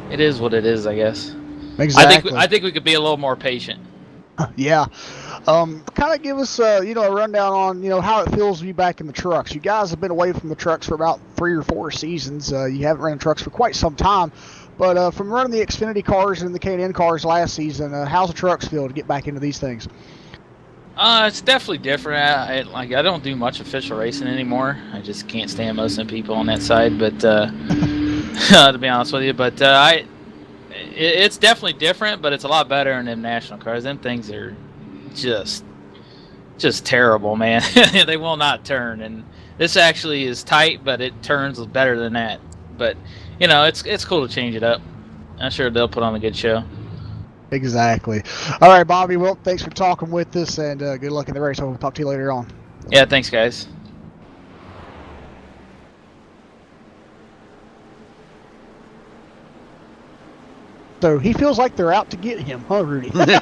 it is what it is, I guess.
Exactly.
I think we could be a little more patient.
Yeah. Kind of give us, a rundown on, how it feels to be back in the trucks. You guys have been away from the trucks for about 3 or 4 seasons. You haven't ran trucks for quite some time. But from running the Xfinity cars and the K&N cars last season, how's the trucks feel to get back into these things?
It's definitely different. I don't do much official racing anymore. I just can't stand most of the people on that side. But to be honest with you, but it's definitely different. But it's a lot better in them national cars. Them things are just terrible, man. They will not turn, and this actually is tight, but it turns better than that. But it's cool to change it up. I'm sure they'll put on a good show.
Exactly. All right, Bobby. Well, thanks for talking with us, and good luck in the race. I'll talk to you later on.
Yeah, thanks, guys.
So he feels like they're out to get him, huh, Rudy?
Yeah.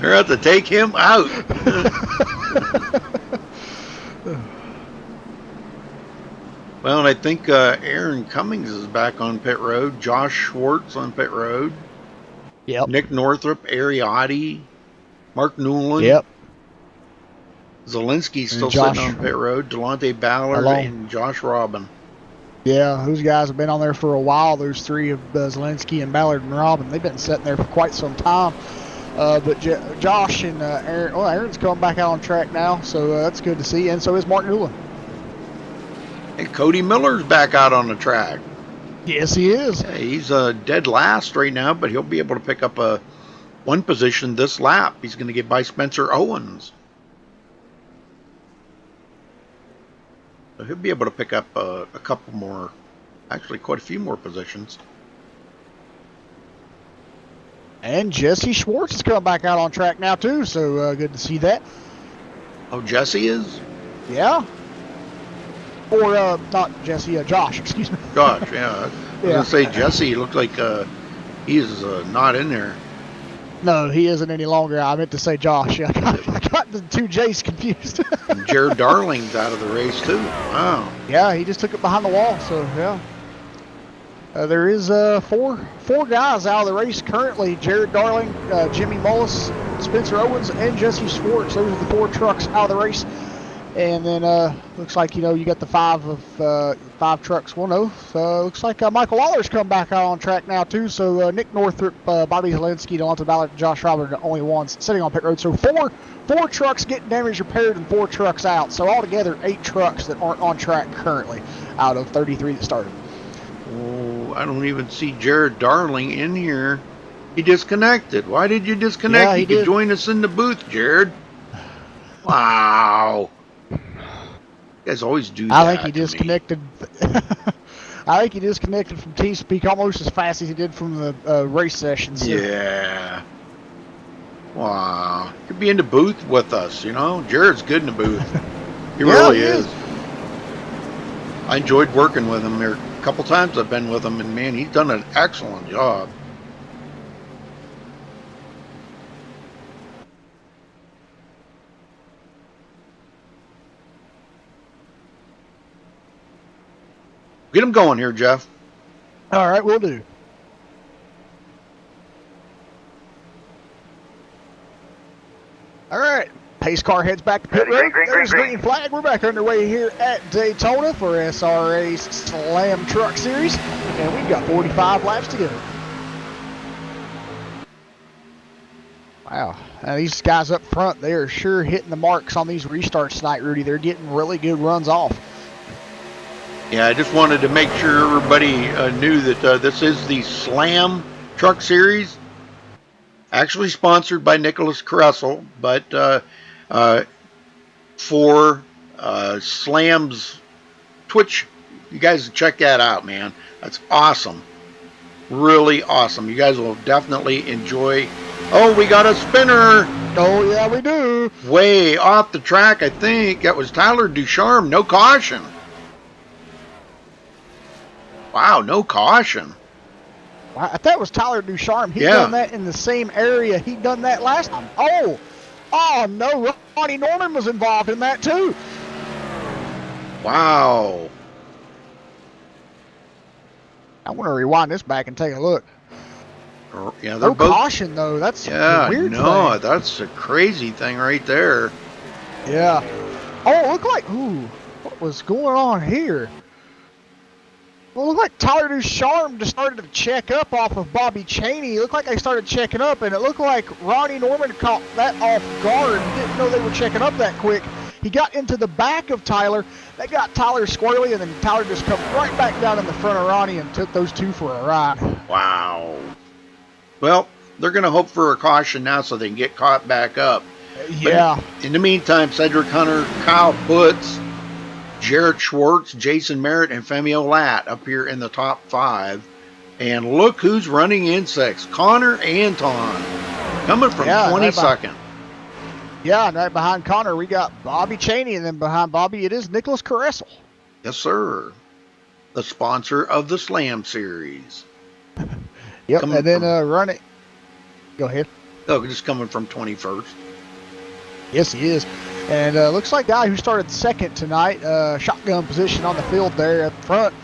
They're out to take him out. Well, and I think Aaron Cummings is back on pit road. Josh Schwartz on pit road.
Yep.
Nick Northrup, Ariotti, Mark Newland.
Yep.
Zelensky's still sitting on pit road. Delonte Ballard and Josh Robin.
Yeah, those guys have been on there for a while. Those 3 of Zelensky and Ballard and Robin. They've been sitting there for quite some time. But Josh and Aaron, Aaron's coming back out on track now, so that's good to see. And so is Mark Newland.
And Cody Miller's back out on the track.
Yes, he is.
Yeah, he's dead last right now, but he'll be able to pick up one position this lap. He's going to get by Spencer Owens. So he'll be able to pick up a couple more, actually quite a few more positions.
And Jesse Schwartz is coming back out on track now, too, so good to see that.
Oh, Jesse is?
Yeah. Or, not Jesse, Josh, excuse me.
Josh, yeah. I was going to say Jesse looks like he is not in there.
No, he isn't any longer. I meant to say Josh. I got the 2 J's confused.
And Jared Darling's out of the race, too. Wow.
Yeah, he just took it behind the wall, so, yeah. There is 4 guys out of the race currently. Jared Darling, Jimmy Mullis, Spencer Owens, and Jesse Schwartz. Those are the 4 trucks out of the race. And then looks like, you got the 5 trucks. Well, no. Looks like Michael Lawler's come back out on track now, too. So Nick Northrup, Bobby Zelensky, Delonte Ballard, and Josh Robert are the only ones sitting on pit road. So 4 trucks getting damage repaired and 4 trucks out. So altogether, 8 trucks that aren't on track currently out of 33 that started.
Oh, I don't even see Jared Darling in here. He disconnected. Why did you disconnect?
Yeah,
you could join us in the booth, Jared. Wow. You guys always do that.
I think he disconnected. I think he disconnected from TeamSpeak almost as fast as he did from the race sessions.
Yeah. Wow. Could be in the booth with us, Jared's good in the booth. He really is. I enjoyed working with him. There a couple times I've been with him, and man, he's done an excellent job. Get him going here, Jeff.
All right, we'll do. All right. Pace car heads back to pit road. There's green flag. We're back underway here at Daytona for SRA's Slam Truck Series, and we've got 45 laps to go. Wow. These guys up front, they are sure hitting the marks on these restarts tonight, Rudy. They're getting really good runs off.
Yeah, I just wanted to make sure everybody knew that this is the Slam Truck Series, actually sponsored by Nicholas Kressel, but for Slam's Twitch, you guys check that out, man. That's awesome. Really awesome. You guys will definitely enjoy. Oh, we got a spinner.
Oh, yeah, we do.
Way off the track, I think. That was Tyler Ducharme. No caution. Wow, no caution.
Wow, that was Tyler Ducharme. He done that in the same area he done that last time. Oh, no. Ronnie Norman was involved in that, too.
Wow.
I want to rewind this back and take a look.
Yeah,
no caution, though. That's a weird thing.
That's a crazy thing right there.
Yeah. Oh, it looked like, what was going on here? Well, it looked like Tyler Ducharme just started to check up off of Bobby Chaney. It looked like they started checking up, and it looked like Ronnie Norman caught that off guard. Didn't know they were checking up that quick. He got into the back of Tyler. That got Tyler squarely, and then Tyler just come right back down in the front of Ronnie and took those two for a ride.
Wow. Well, they're going to hope for a caution now so they can get caught back up.
Yeah.
But in the meantime, Cedric Hunter, Kyle Butts, Jarrett Schwartz, Jason Merritt, and Femi Olat up here in the top 5. And look who's running in 6. Connor Anton coming from 22nd.
Yeah, and right behind Connor, we got Bobby Chaney, and then behind Bobby, it is Nicholas Kressel.
Yes, sir. The sponsor of the Slam Series.
Yep, and then running. Go ahead.
Oh, just coming from 21st.
Yes, he is. And looks like guy who started second tonight, shotgun position on the field there at the front.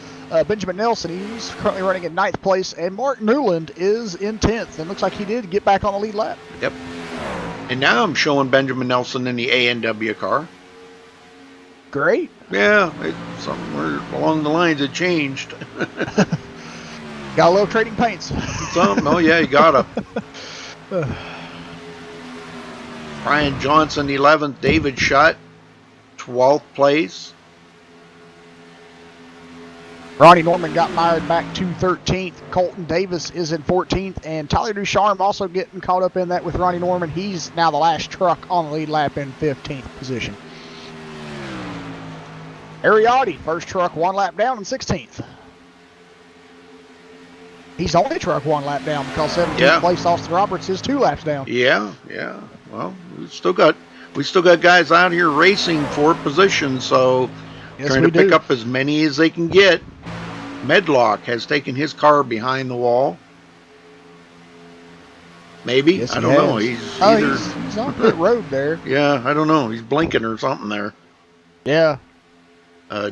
Benjamin Nelson, he's currently running in 9th place, and Mark Newland is in 10th. And looks like he did get back on the lead lap.
Yep. And now I'm showing Benjamin Nelson in the A&W car.
Great.
Yeah, somewhere along the lines it changed.
Got a little trading paints.
Oh, yeah, you got to. Brian Johnson, 11th. David Shutt, 12th place.
Ronnie Norman got mired back to 13th. Colton Davis is in 14th. And Tyler Ducharme also getting caught up in that with Ronnie Norman. He's now the last truck on the lead lap in 15th position. Ariotti, first truck, 1 lap down in 16th. He's only truck 1 lap down because 17th place Austin Roberts is 2 laps down.
Yeah. Well, we still got guys out here racing for position, so trying to pick up as many as they can get. Medlock has taken his car behind the wall. Maybe.
Yes,
I don't know. He's
on pit road there.
Yeah, I don't know. He's blinking or something there.
Yeah.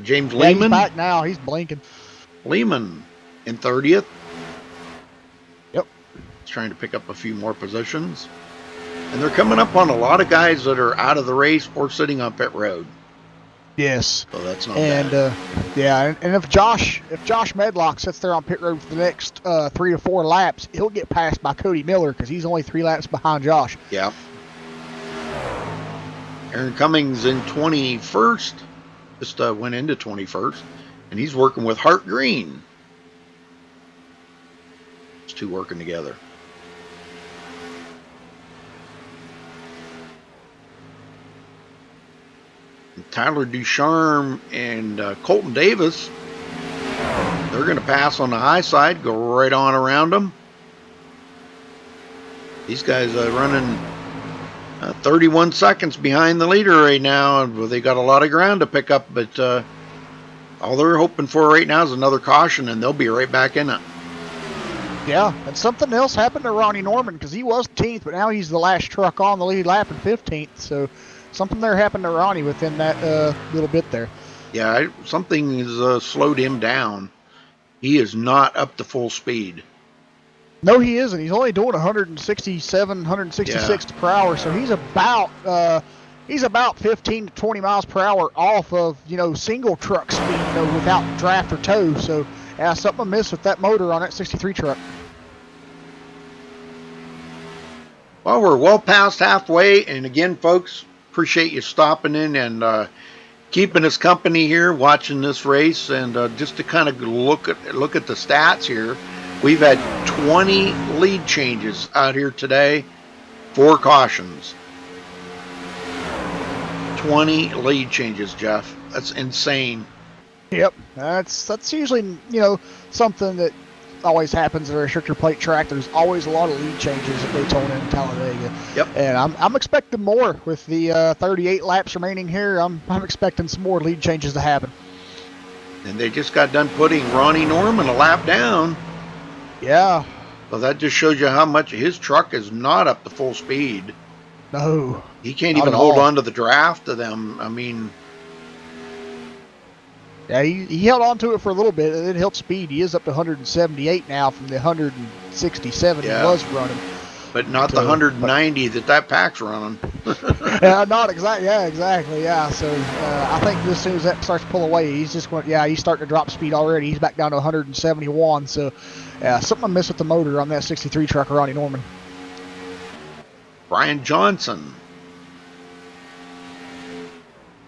James Lehman.
He's back now. He's blinking.
Lehman in 30th.
Yep.
He's trying to pick up a few more positions. And they're coming up on a lot of guys that are out of the race or sitting on pit road.
Yes.
So that's not bad.
And if Josh Medlock sits there on pit road for the next 3 to 4 laps, he'll get passed by Cody Miller because he's only 3 laps behind Josh.
Yeah. Aaron Cummings in 21st. Just went into 21st. And he's working with Hart Green. Those two working together. Tyler Ducharme and Colton Davis, they're going to pass on the high side, go right on around them. These guys are running 31 seconds behind the leader right now. They got a lot of ground to pick up, but all they're hoping for right now is another caution, and they'll be right back in it.
Yeah, and something else happened to Ronnie Norman because he was 10th, but now he's the last truck on the lead lap in 15th, so something there happened to Ronnie within that little bit there.
Yeah, something has slowed him down. He is not up to full speed.
No, he isn't. He's only doing 167, 166 per hour, so he's about 15 to 20 miles per hour off of, single truck speed, without draft or tow. So, something amiss with that motor on that 63 truck.
Well, we're well past halfway, and again, folks, appreciate you stopping in and keeping us company here, watching this race, and just to kind of look at the stats here, we've had 20 lead changes out here today, 4 cautions. 20 lead changes, Jeff. That's insane.
Yep, that's usually something that always happens at a restrictor plate track. There's always a lot of lead changes at Daytona and Talladega.
Yep.
And I'm expecting more with the 38 laps remaining here. I'm expecting some more lead changes to happen.
And they just got done putting Ronnie Norman a lap down.
Yeah.
So that just shows you how much his truck is not up to full speed.
No.
He can't even hold on to the draft of them. I mean,
yeah, he held on to it for a little bit, and it held speed. He is up to 178 now from the 167 he was running.
But not the 190 that pack's running.
Yeah, not exactly. Yeah, exactly. Yeah. So I think as soon as that starts to pull away, he's just going. Yeah, he's starting to drop speed already. He's back down to 171. So, yeah, something I missed with the motor on that 63 truck, Ronnie Norman.
Brian Johnson.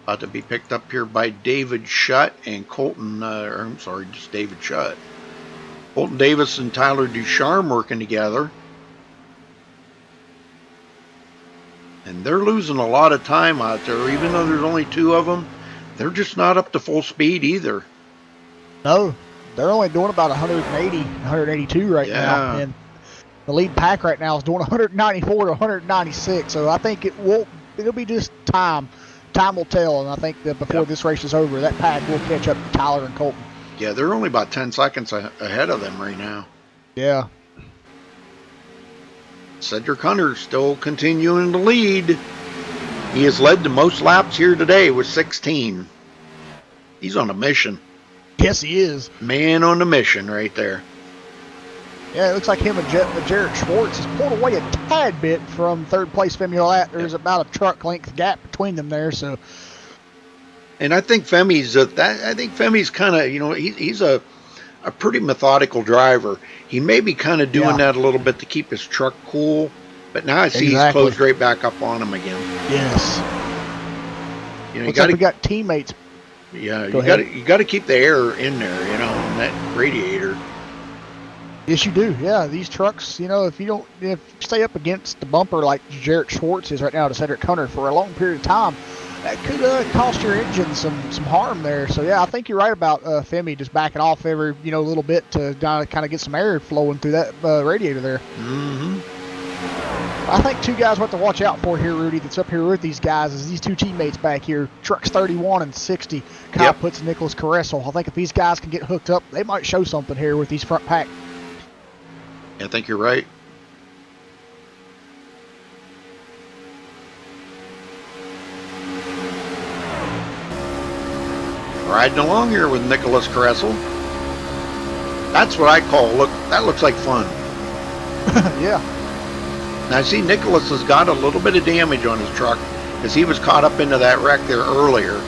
About to be picked up here by David Shutt and Colton, just David Shutt. Colton Davis and Tyler Ducharme working together. And they're losing a lot of time out there, even though there's only 2 of them. They're just not up to full speed either.
No, they're only doing about 180, 182 right now. And the lead pack right now is doing 194 to 196. So I think it'll be just time. Time will tell, and I think that before this race is over, that pack will catch up to Tyler and Colton.
Yeah, they're only about 10 seconds ahead of them right now.
Yeah.
Cedric Hunter still continuing to lead. He has led the most laps here today with 16. He's on a mission.
Yes, he is.
Man on a mission right there.
Yeah, it looks like him and Jarrett Schwartz has pulled away a tad bit from third place Femi Lat. There's about a truck length gap between them there. So,
and I think Femi's kind of he's a pretty methodical driver. He may be kind of doing that a little bit to keep his truck cool, but now I see he's closed right back up on him again.
Yes.
You got
we got teammates.
Yeah, you got to keep the air in there, in that radiator.
Yes, you do. Yeah, these trucks, if you stay up against the bumper like Jarrett Schwartz is right now to Cedric Hunter for a long period of time, that could cost your engine some harm there. So, yeah, I think you're right about Femi just backing off every, little bit to kind of get some air flowing through that radiator there.
Mm-hmm.
I think 2 guys we have to watch out for here, Rudy, that's up here with these guys is these 2 teammates back here, trucks 31 and 60. Kyle puts Nicholas Caressel. I think if these guys can get hooked up, they might show something here with these front pack.
I think you're right. Riding along here with Nicholas Caressel. That's what I call, that looks like fun.
Yeah.
Now, I see Nicholas has got a little bit of damage on his truck because he was caught up into that wreck there earlier.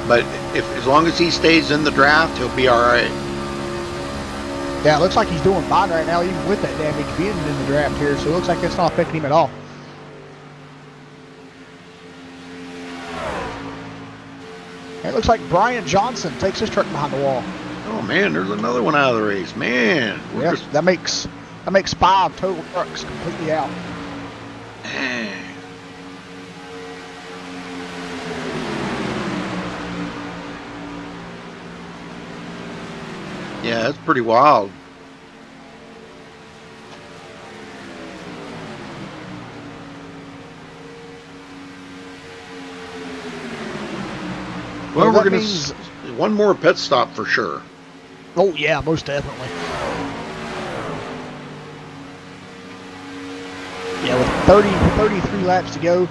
But as long as he stays in the draft, he'll be all right.
Yeah, it looks like he's doing fine right now, even with that damage being in the draft here. So it looks like it's not affecting him at all. It looks like Brian Johnson takes his truck behind the wall.
Oh man, there's another one out of the race. Man,
that makes 5 total trucks completely out.
Man. Yeah, that's pretty wild. Well, we're going to one more pit stop for sure.
Oh yeah, most definitely. Yeah, with 33 laps to go,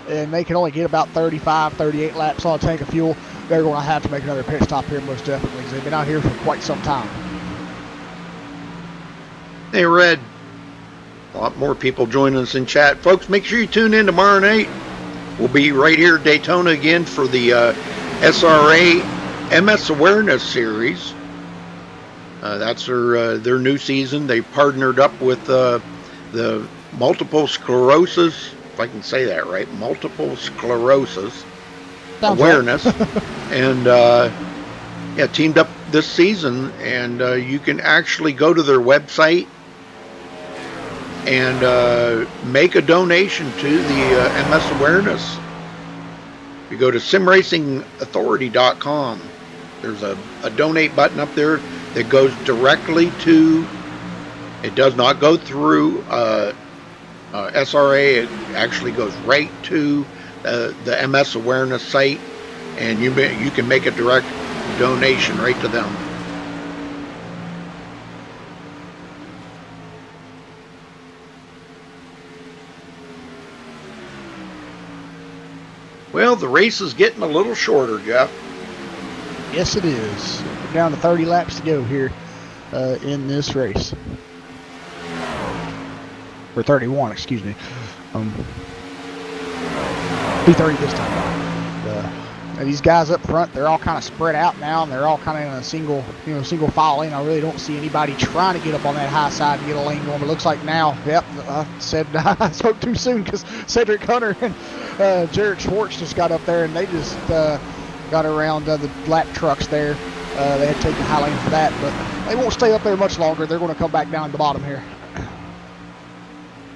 and they can only get about 35, 38 laps on a tank of fuel, they're going to have to make another pit stop here most definitely, because they've been out here for quite some time.
Hey, Red. A lot more people joining us in chat. Folks, make sure you tune in tomorrow night. We'll be right here at Daytona again for the SRA MS Awareness Series. That's their new season. They partnered up with the multiple sclerosis, if I can say that right, multiple sclerosis
Sounds
awareness,
right.
and yeah, teamed up this season. And you can actually go to their website and make a donation to the MS awareness. You go to simracingauthority.com. There's a donate button up there that goes directly to, it does not go through SRA, it actually goes right to the MS awareness site, and you can make a direct donation right to them. Well, the race is getting a little shorter, Jeff.
Yes, it is. We're down to 30 laps to go here in this race. Or 31, excuse me. Be 30 this time. These guys up front, they're all kind of spread out now, and they're all kind of in a single file lane. I really don't see anybody trying to get up on that high side and get a lane going. But it looks like now, yep, I spoke too soon because Cedric Hunter and Jared Schwartz just got up there, and they just got around the lap trucks there. They had to take the high lane for that, but they won't stay up there much longer. They're going to come back down at the bottom here.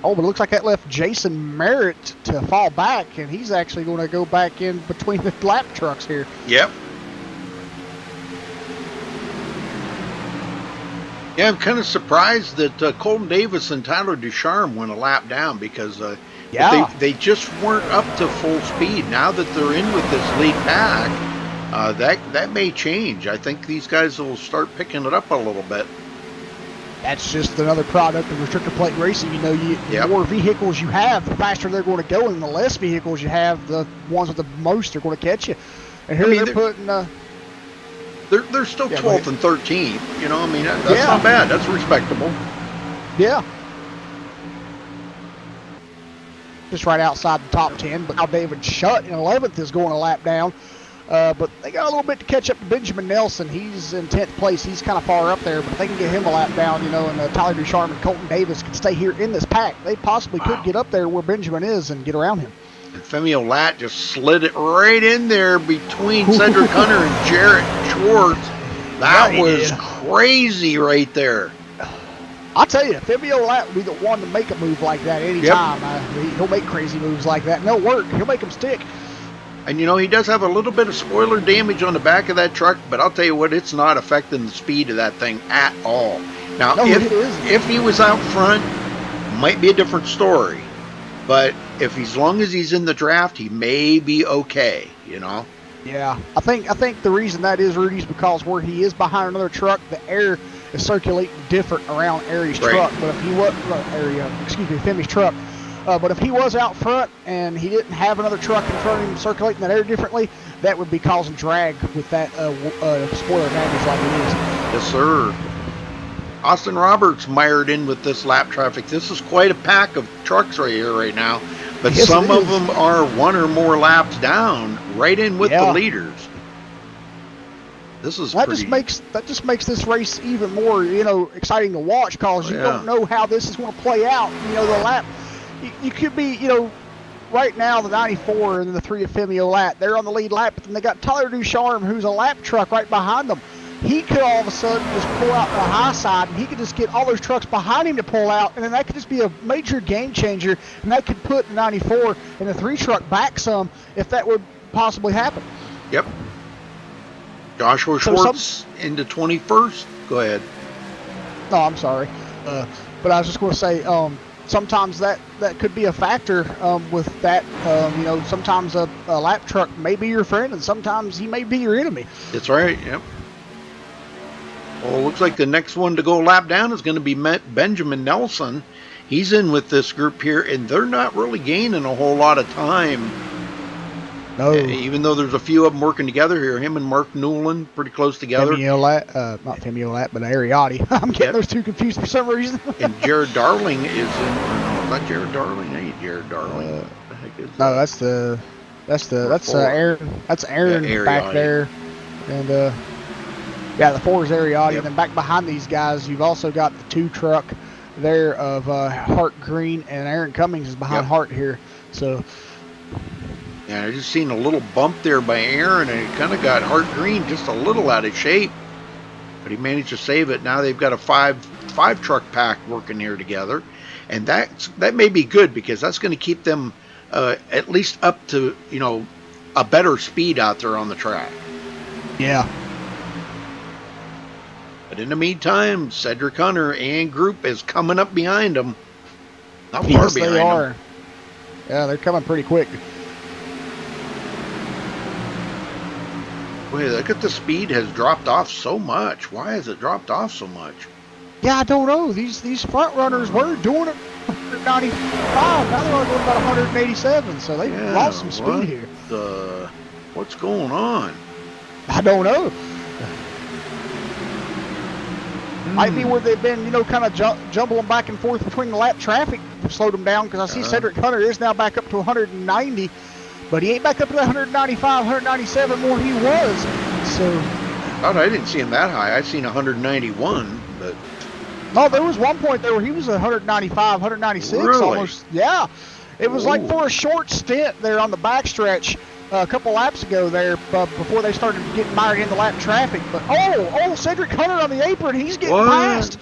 Oh, but it looks like that left Jason Merritt to fall back, and he's actually going to go back in between the lap trucks here.
Yep. Yeah, I'm kind of surprised that Colton Davis and Tyler Ducharme went a lap down, because they just weren't up to full speed. Now that they're in with this lead pack, that may change. I think these guys will start picking it up a little bit.
That's just another product of restrictor plate racing. You know, the more vehicles you have, the faster they're going to go, and the less vehicles you have, the ones with the most are going to catch you. And here they're putting...
They're still 12th and 13th. You know, I mean, that's not bad. That's respectable.
Yeah. Just right outside the top 10, but now David Shutt in 11th is going a lap down. But they got a little bit to catch up to Benjamin Nelson. He's in 10th place. He's kind of far up there, but if they can get him a lap down, you know, and Tyler Ducharme and Colton Davis can stay here in this pack, they possibly could get up there where Benjamin is and get around him.
And Femio Lat just slid it right in there between Cedric Hunter and Jarrett Schwartz. That was crazy right there.
I'll tell you, Femio Lat would be the one to make a move like that anytime. He'll make crazy moves like that, and they'll work. He'll make them stick.
And, you know, he does have a little bit of spoiler damage on the back of that truck, but I'll tell you what, it's not affecting the speed of that thing at all. Now, if he was out front, might be a different story. But as long as he's in the draft, he may be okay, you know?
Yeah, I think the reason that is, Rudy, is because where he is behind another truck, the air is circulating different around Aries' truck. But if he was, Femi's truck. But if he was out front and he didn't have another truck in front of him circulating that air differently, that would be causing drag with that spoiler damage like it is.
Yes, sir. Austin Roberts mired in with this lap traffic. This is quite a pack of trucks right here right now. But some of them are one or more laps down, right in with the leaders. This is
that just makes this race even more, you know, exciting to watch, because you don't know how this is going to play out. You know, the lap. You could be, you know, right now the 94 and the 3 of Femio Lat, they're on the lead lap, but then they got Tyler Ducharme, who's a lap truck right behind them. He could all of a sudden just pull out the high side, and he could just get all those trucks behind him to pull out, and then that could just be a major game changer, and that could put the 94 and the 3 truck back some if that would possibly happen.
Yep. Joshua Schwartz into 21st. Go ahead.
No, I'm sorry. But I was just going to say, sometimes that could be a factor with that. You know, sometimes a lap truck may be your friend, and sometimes he may be your enemy.
That's right, yep. Well, it looks like the next one to go lap down is going to be Benjamin Nelson. He's in with this group here, and they're not really gaining a whole lot of time.
No.
Even though there's a few of them working together here. Him and Mark Newland pretty close together.
Femio Lat, not Femio Lat, but Ariotti. I'm getting those two confused for some reason.
And Jared Darling is in. No, not Jared Darling. Hey, Jared Darling. What the heck is that?
No, that's Aaron. That's Aaron back there. And Yeah, the 4 is Ariotti,
Yep.
and then back behind these guys, you've also got the 2 truck there of Hart Green, and Aaron Cummings is behind Hart here. So,
yeah, I just seen a little bump there by Aaron, and it kind of got Hart Green just a little out of shape, but he managed to save it. Now they've got a five truck pack working here together, and that may be good because that's going to keep them at least up to a better speed out there on the track.
yeah.
But in the meantime, Cedric Hunter and group is coming up behind them. Not far
Yes,
behind
they
them.
are. Yeah, they're coming pretty quick.
Wait, look at the speed has dropped off so much. Why has it dropped off so much?
Yeah, I don't know. These front runners were doing it 195. Now they're only going about 187, so they lost some speed here.
What's going on?
I don't know. Might be where they've been, kind of jumbling back and forth between the lap traffic to slow them down, because I see Cedric Hunter is now back up to 190, but he ain't back up to that 195, 197 where he was. So.
Oh, I didn't see him that high. I seen 191, but.
No, there was one point there where he was 195, 196
really?
almost. Yeah. It was like for a short stint there on the backstretch a couple laps ago there before they started getting mired in the lap traffic. But, Cedric Hunter on the apron. He's getting past.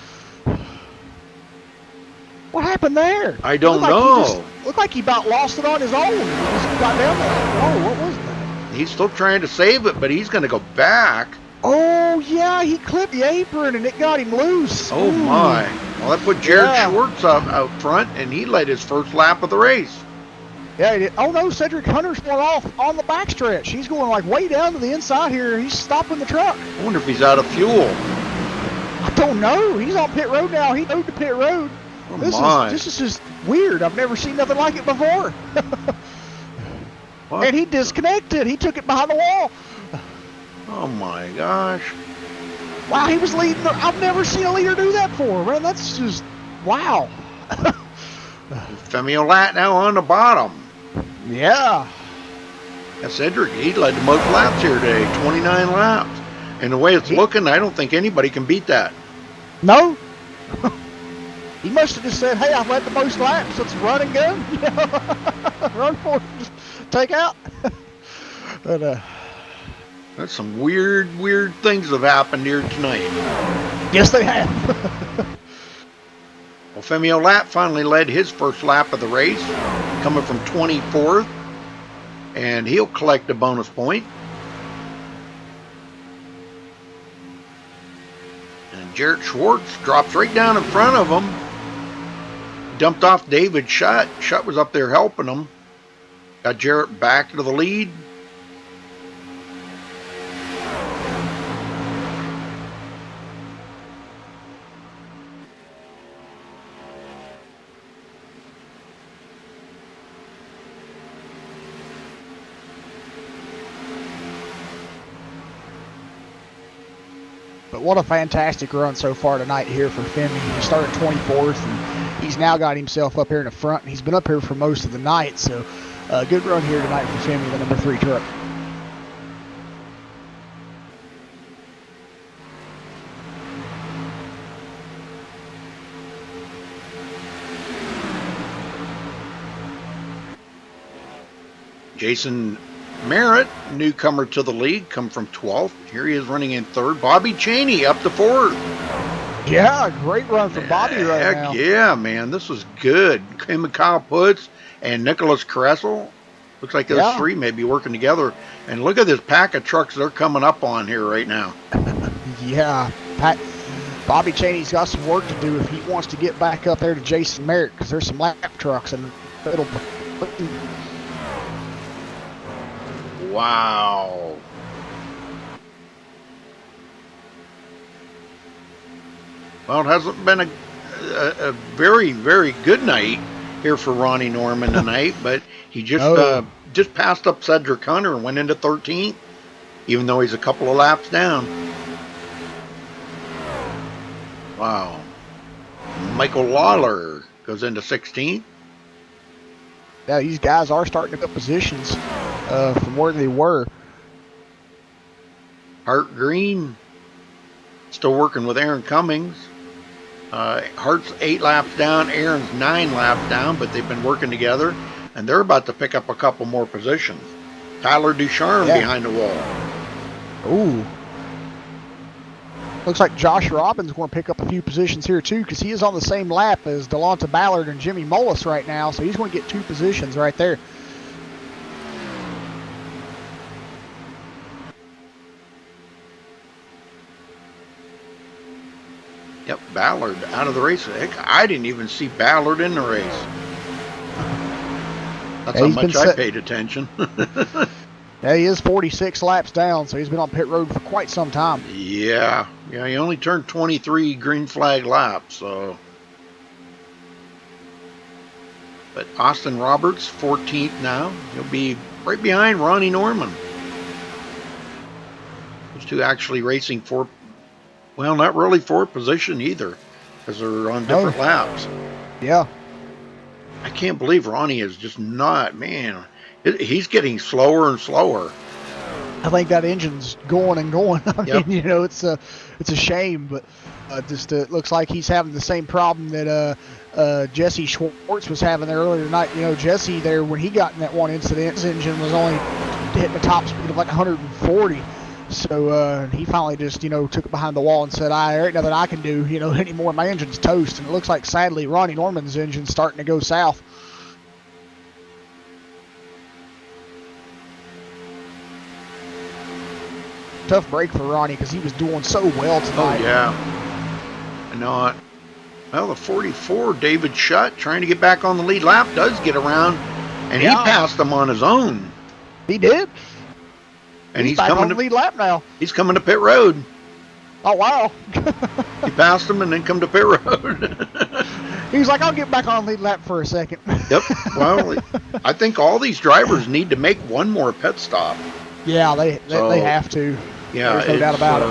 What happened there?
I don't know.
Looked like he about lost it on his own. He just got down there. What was that?
He's still trying to save it, but he's going to go back.
Oh, yeah, he clipped the apron and it got him loose.
Oh, my. Well, that put Jared Schwartz out front, and he led his first lap of the race.
Yeah, he did. Oh, no, Cedric Hunter's going off on the backstretch. He's going, way down to the inside here. He's stopping the truck.
I wonder if he's out of fuel.
I don't know. He's on pit road now. He moved to pit road.
Oh,
this is just weird. I've never seen nothing like it before. And he disconnected. He took it behind the wall.
Oh, my gosh.
Wow, he was leading. I've never seen a leader do that before, man. That's just, wow.
Femi Olat now on the bottom.
Yeah.
Cedric, he led the most laps here today, 29 laps. And the way it's looking, I don't think anybody can beat that.
No. He must have just said, hey, I've led the most laps. Let's run and go. Run for it. Just take out. But,
that's some weird things have happened here tonight.
Yes, they have.
Well, Femi Olat finally led his first lap of the race, coming from 24th, and he'll collect a bonus point. And Jared Schwartz drops right down in front of him. Dumped off David Shutt. Shutt was up there helping him. Got Jarrett back to the lead.
But what a fantastic run so far tonight here for Femi. He started 24th, and he's now got himself up here in the front, and he's been up here for most of the night. So, good run here tonight for Femi, the number 3 truck.
Jason Merritt, newcomer to the league, come from 12th. Here he is running in 3rd. Bobby Cheney up to 4th.
Yeah, great run for Bobby right now.
Heck yeah, man. This was good. Him and Kyle Putz and Nicholas Kressel. Looks like those three may be working together. And look at this pack of trucks they're coming up on here right now.
Yeah. Bobby Cheney's got some work to do if he wants to get back up there to Jason Merritt, because there's some lap trucks and it'll...
Wow. Well, it hasn't been a very, very good night here for Ronnie Norman tonight, but he just passed up Cedric Hunter and went into 13th, even though he's a couple of laps down. Wow. Michael Lawler goes into 16th.
Yeah, these guys are starting to pick up positions from where they were.
Hart Green Still working with Aaron Cummings. Hart's 8 laps down, Aaron's 9 laps down, but they've been working together, and they're about to pick up a couple more positions. Tyler Ducharme behind the wall.
Ooh. Looks like Josh Robbins going to pick up a few positions here too, because he is on the same lap as Delonta Ballard and Jimmy Mullis right now, so he's going to get 2 positions right there.
Yep, Ballard out of the race. Heck, I didn't even see Ballard in the race. That's how much I paid attention.
Yeah, he is 46 laps down, so he's been on pit road for quite some time.
Yeah, he only turned 23 green flag laps, so. But Austin Roberts, 14th now. He'll be right behind Ronnie Norman. Those two actually racing for, well, not really for position either, because they're on different laps.
Yeah.
I can't believe Ronnie is just not, man. He's getting slower and slower.
I think that engine's going and going. I mean, you know, it's a shame, but just it looks like he's having the same problem that Jesse Schwartz was having there earlier tonight. You know, Jesse there, when he got in that one incident, his engine was only hitting the top speed of like 140. So he finally just, you know, took it behind the wall and said, there ain't nothing I can do, you know, anymore. My engine's toast. And it looks like, sadly, Ronnie Norman's engine's starting to go south. Tough break for Ronnie because he was doing so well tonight.
Oh, yeah. I know it. Well, the 44, David Shutt, trying to get back on the lead lap, does get around, and he passed him on his own.
He did.
And he's
back
coming
on the lead lap now.
He's coming to pit road.
Oh, wow.
He passed him and then come to pit road.
He was like, I'll get back on the lead lap for a second.
Yep. Well, I think all these drivers need to make one more pit stop.
Yeah, they have to.
Yeah,
there's no doubt about it.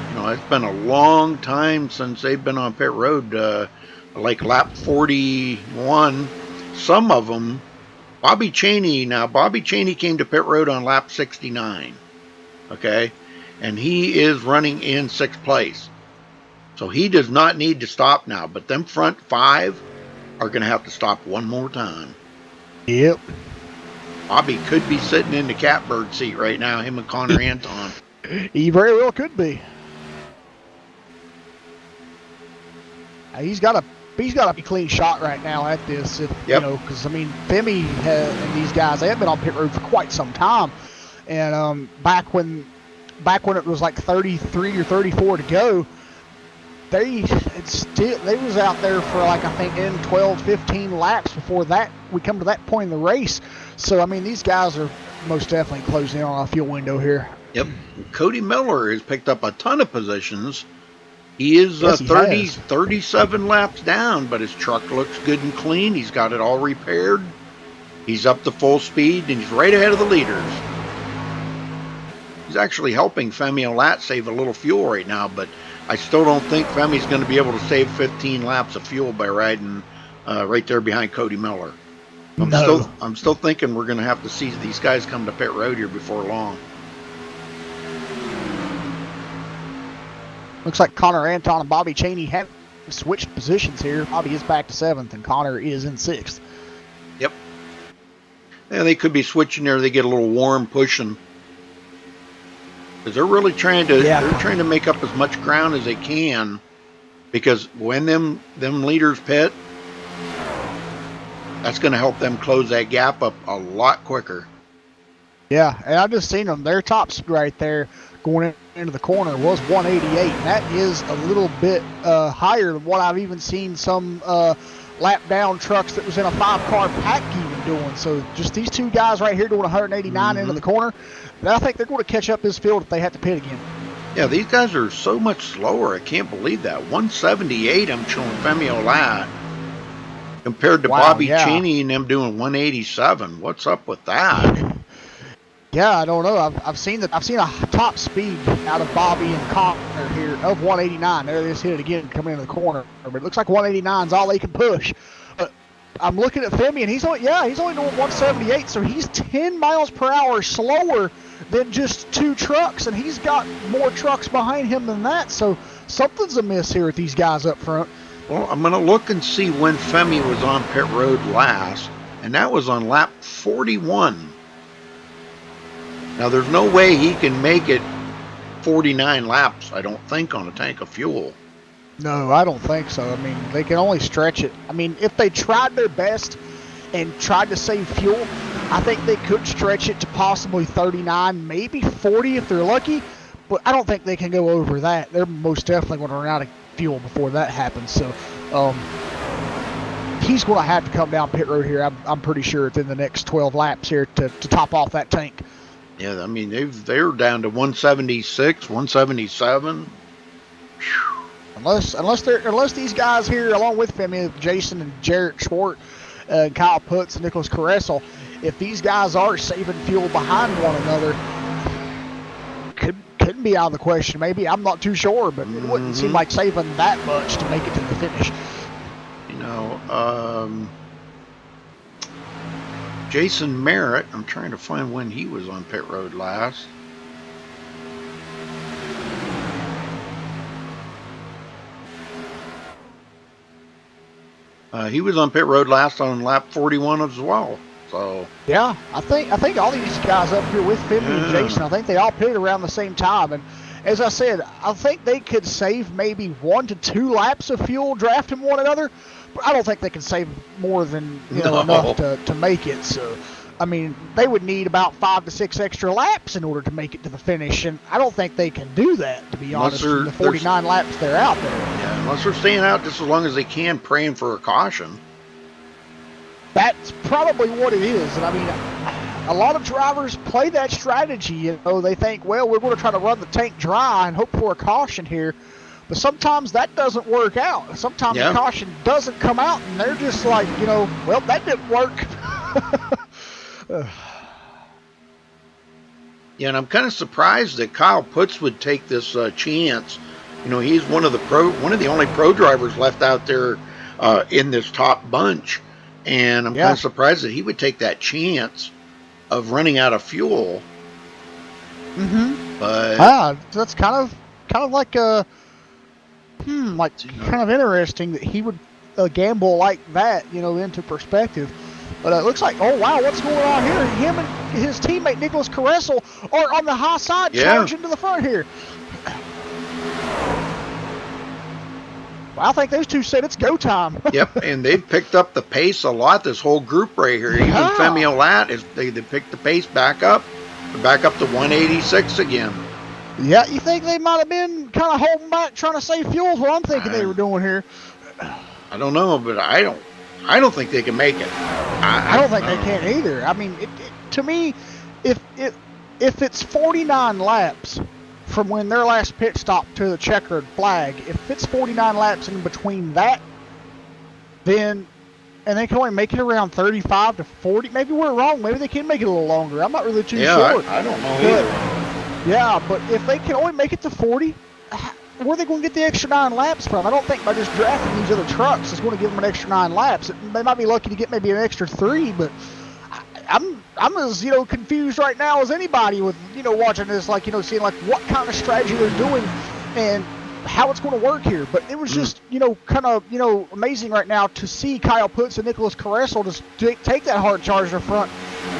You know, it's been a long time since they've been on pit road, like lap 41. Some of them, Bobby Cheney came to pit road on lap 69, okay? And he is running in 6th place. So he does not need to stop now, but them front 5 are going to have to stop one more time.
Yep.
Bobby could be sitting in the catbird seat right now, him and Connor Anton.
He very well could be. He's got a be clean shot right now at this, if, you know, because I mean, Femi and these guys, they have been on pit road for quite some time, and back when it was like 33 or 34 to go, they was out there for like, I think, 12, 15 laps before that we come to that point in the race. So I mean, these guys are most definitely closing in on a fuel window here.
Yep. Cody Miller has picked up a ton of positions. He is 37 laps down, but his truck looks good and clean. He's got it all repaired. He's up to full speed, and he's right ahead of the leaders. He's actually helping Femi Olat save a little fuel right now, but I still don't think Femi's going to be able to save 15 laps of fuel by riding right there behind Cody Miller. I'm still thinking we're going to have to see these guys come to pit road here before long.
Looks like Connor Anton and Bobby Cheney have switched positions here. Bobby is back to 7th, and Connor is in 6th.
Yep. And they could be switching there. They get a little warm pushing. Because they're really trying to make up as much ground as they can. Because when them leaders pit, that's going to help them close that gap up a lot quicker.
Yeah, and I've just seen them. Their top speed right there going into the corner was 188. And that is a little bit higher than what I've even seen some lap down trucks that was in a 5-car pack even doing. So just these two guys right here doing 189 into the corner. I think they're going to catch up this field if they have to pit again.
Yeah, these guys are so much slower. I can't believe that. 178 I'm showing Femi Olat compared to Bobby Cheney and them doing 187. What's up with that?
Yeah, I don't know. I've seen a top speed out of Bobby and Connor here of 189. There they just hit it again coming into the corner. But it looks like 189 is all they can push. But I'm looking at Femi and he's only doing 178, so he's 10 miles per hour slower than just 2 trucks, and he's got more trucks behind him than that. So something's amiss here with these guys up front.
Well, I'm going to look and see when Femi was on pit road last, and that was on lap 41. Now, there's no way he can make it 49 laps, I don't think, on a tank of fuel.
No, I don't think so. I mean, they can only stretch it. I mean, if they tried their best and tried to save fuel, I think they could stretch it to possibly 39, maybe 40 if they're lucky, but I don't think they can go over that. They're most definitely going to run out of fuel before that happens. So he's going to have to come down pit road here, I'm pretty sure, within the next 12 laps here to top off that tank.
Yeah, I mean, they're down to 176, 177.
Unless these guys here, along with Femi, Jason and Jarrett Schwartz, Kyle Putz and Nicholas Caressel, if these guys are saving fuel behind one another, couldn't be out of the question. Maybe, I'm not too sure, but it wouldn't seem like saving that much to make it to the finish.
You know, Jason Merritt, I'm trying to find when he was on pit road last. He was on pit road last on lap 41 as well. So
yeah, I think all these guys up here with Femi and Jason, I think they all pitted around the same time. And as I said, I think they could save maybe 1 to 2 laps of fuel drafting one another, but I don't think they can save more than enough to make it. So I mean, they would need about 5 to 6 extra laps in order to make it to the finish, and I don't think they can do that, to be honest, in the 49 laps they're out there.
Yeah, unless they're staying out just as long as they can, praying for a caution.
That's probably what it is. And I mean, a lot of drivers play that strategy. You know, they think, well, we're going to try to run the tank dry and hope for a caution here. But sometimes that doesn't work out. Sometimes the caution doesn't come out, and they're just like, well, that didn't work.
Yeah, and I'm kind of surprised that Kyle Putz would take this chance. He's one of the only pro drivers left out there in this top bunch, and I'm kind of surprised that he would take that chance of running out of fuel. But
that's kind of like kind of interesting that he would gamble like that, into perspective. But it looks like, oh wow, what's going on here? Him and his teammate Nicholas Caressel are on the high side, charging to the front here. Well, I think those two said it's go time.
Yep, and they've picked up the pace a lot, this whole group right here. Even Femi Olat, they picked the pace back up. They're back up to 186 again.
Yeah, you think they might have been kind of holding back, trying to save fuel is what I'm thinking they were doing here.
I don't know, but I don't think they can make it.
I don't think they can either. I mean, to me, if it's 49 laps from when their last pit stop to the checkered flag, if it's 49 laps in between that, then, and they can only make it around 35 to 40, maybe we're wrong. Maybe they can make it a little longer. I'm not really too sure.
I don't know either.
Yeah, but if they can only make it to 40, where are they going to get the extra 9 laps from? I don't think by just drafting these other trucks is going to give them an extra 9 laps. They might be lucky to get maybe an extra 3, but I'm as confused right now as anybody with watching this, seeing what kind of strategy they're doing and how it's going to work here. But it was just kind of amazing right now to see Kyle Putz and Nicholas Caressel just take that hard charge in the front.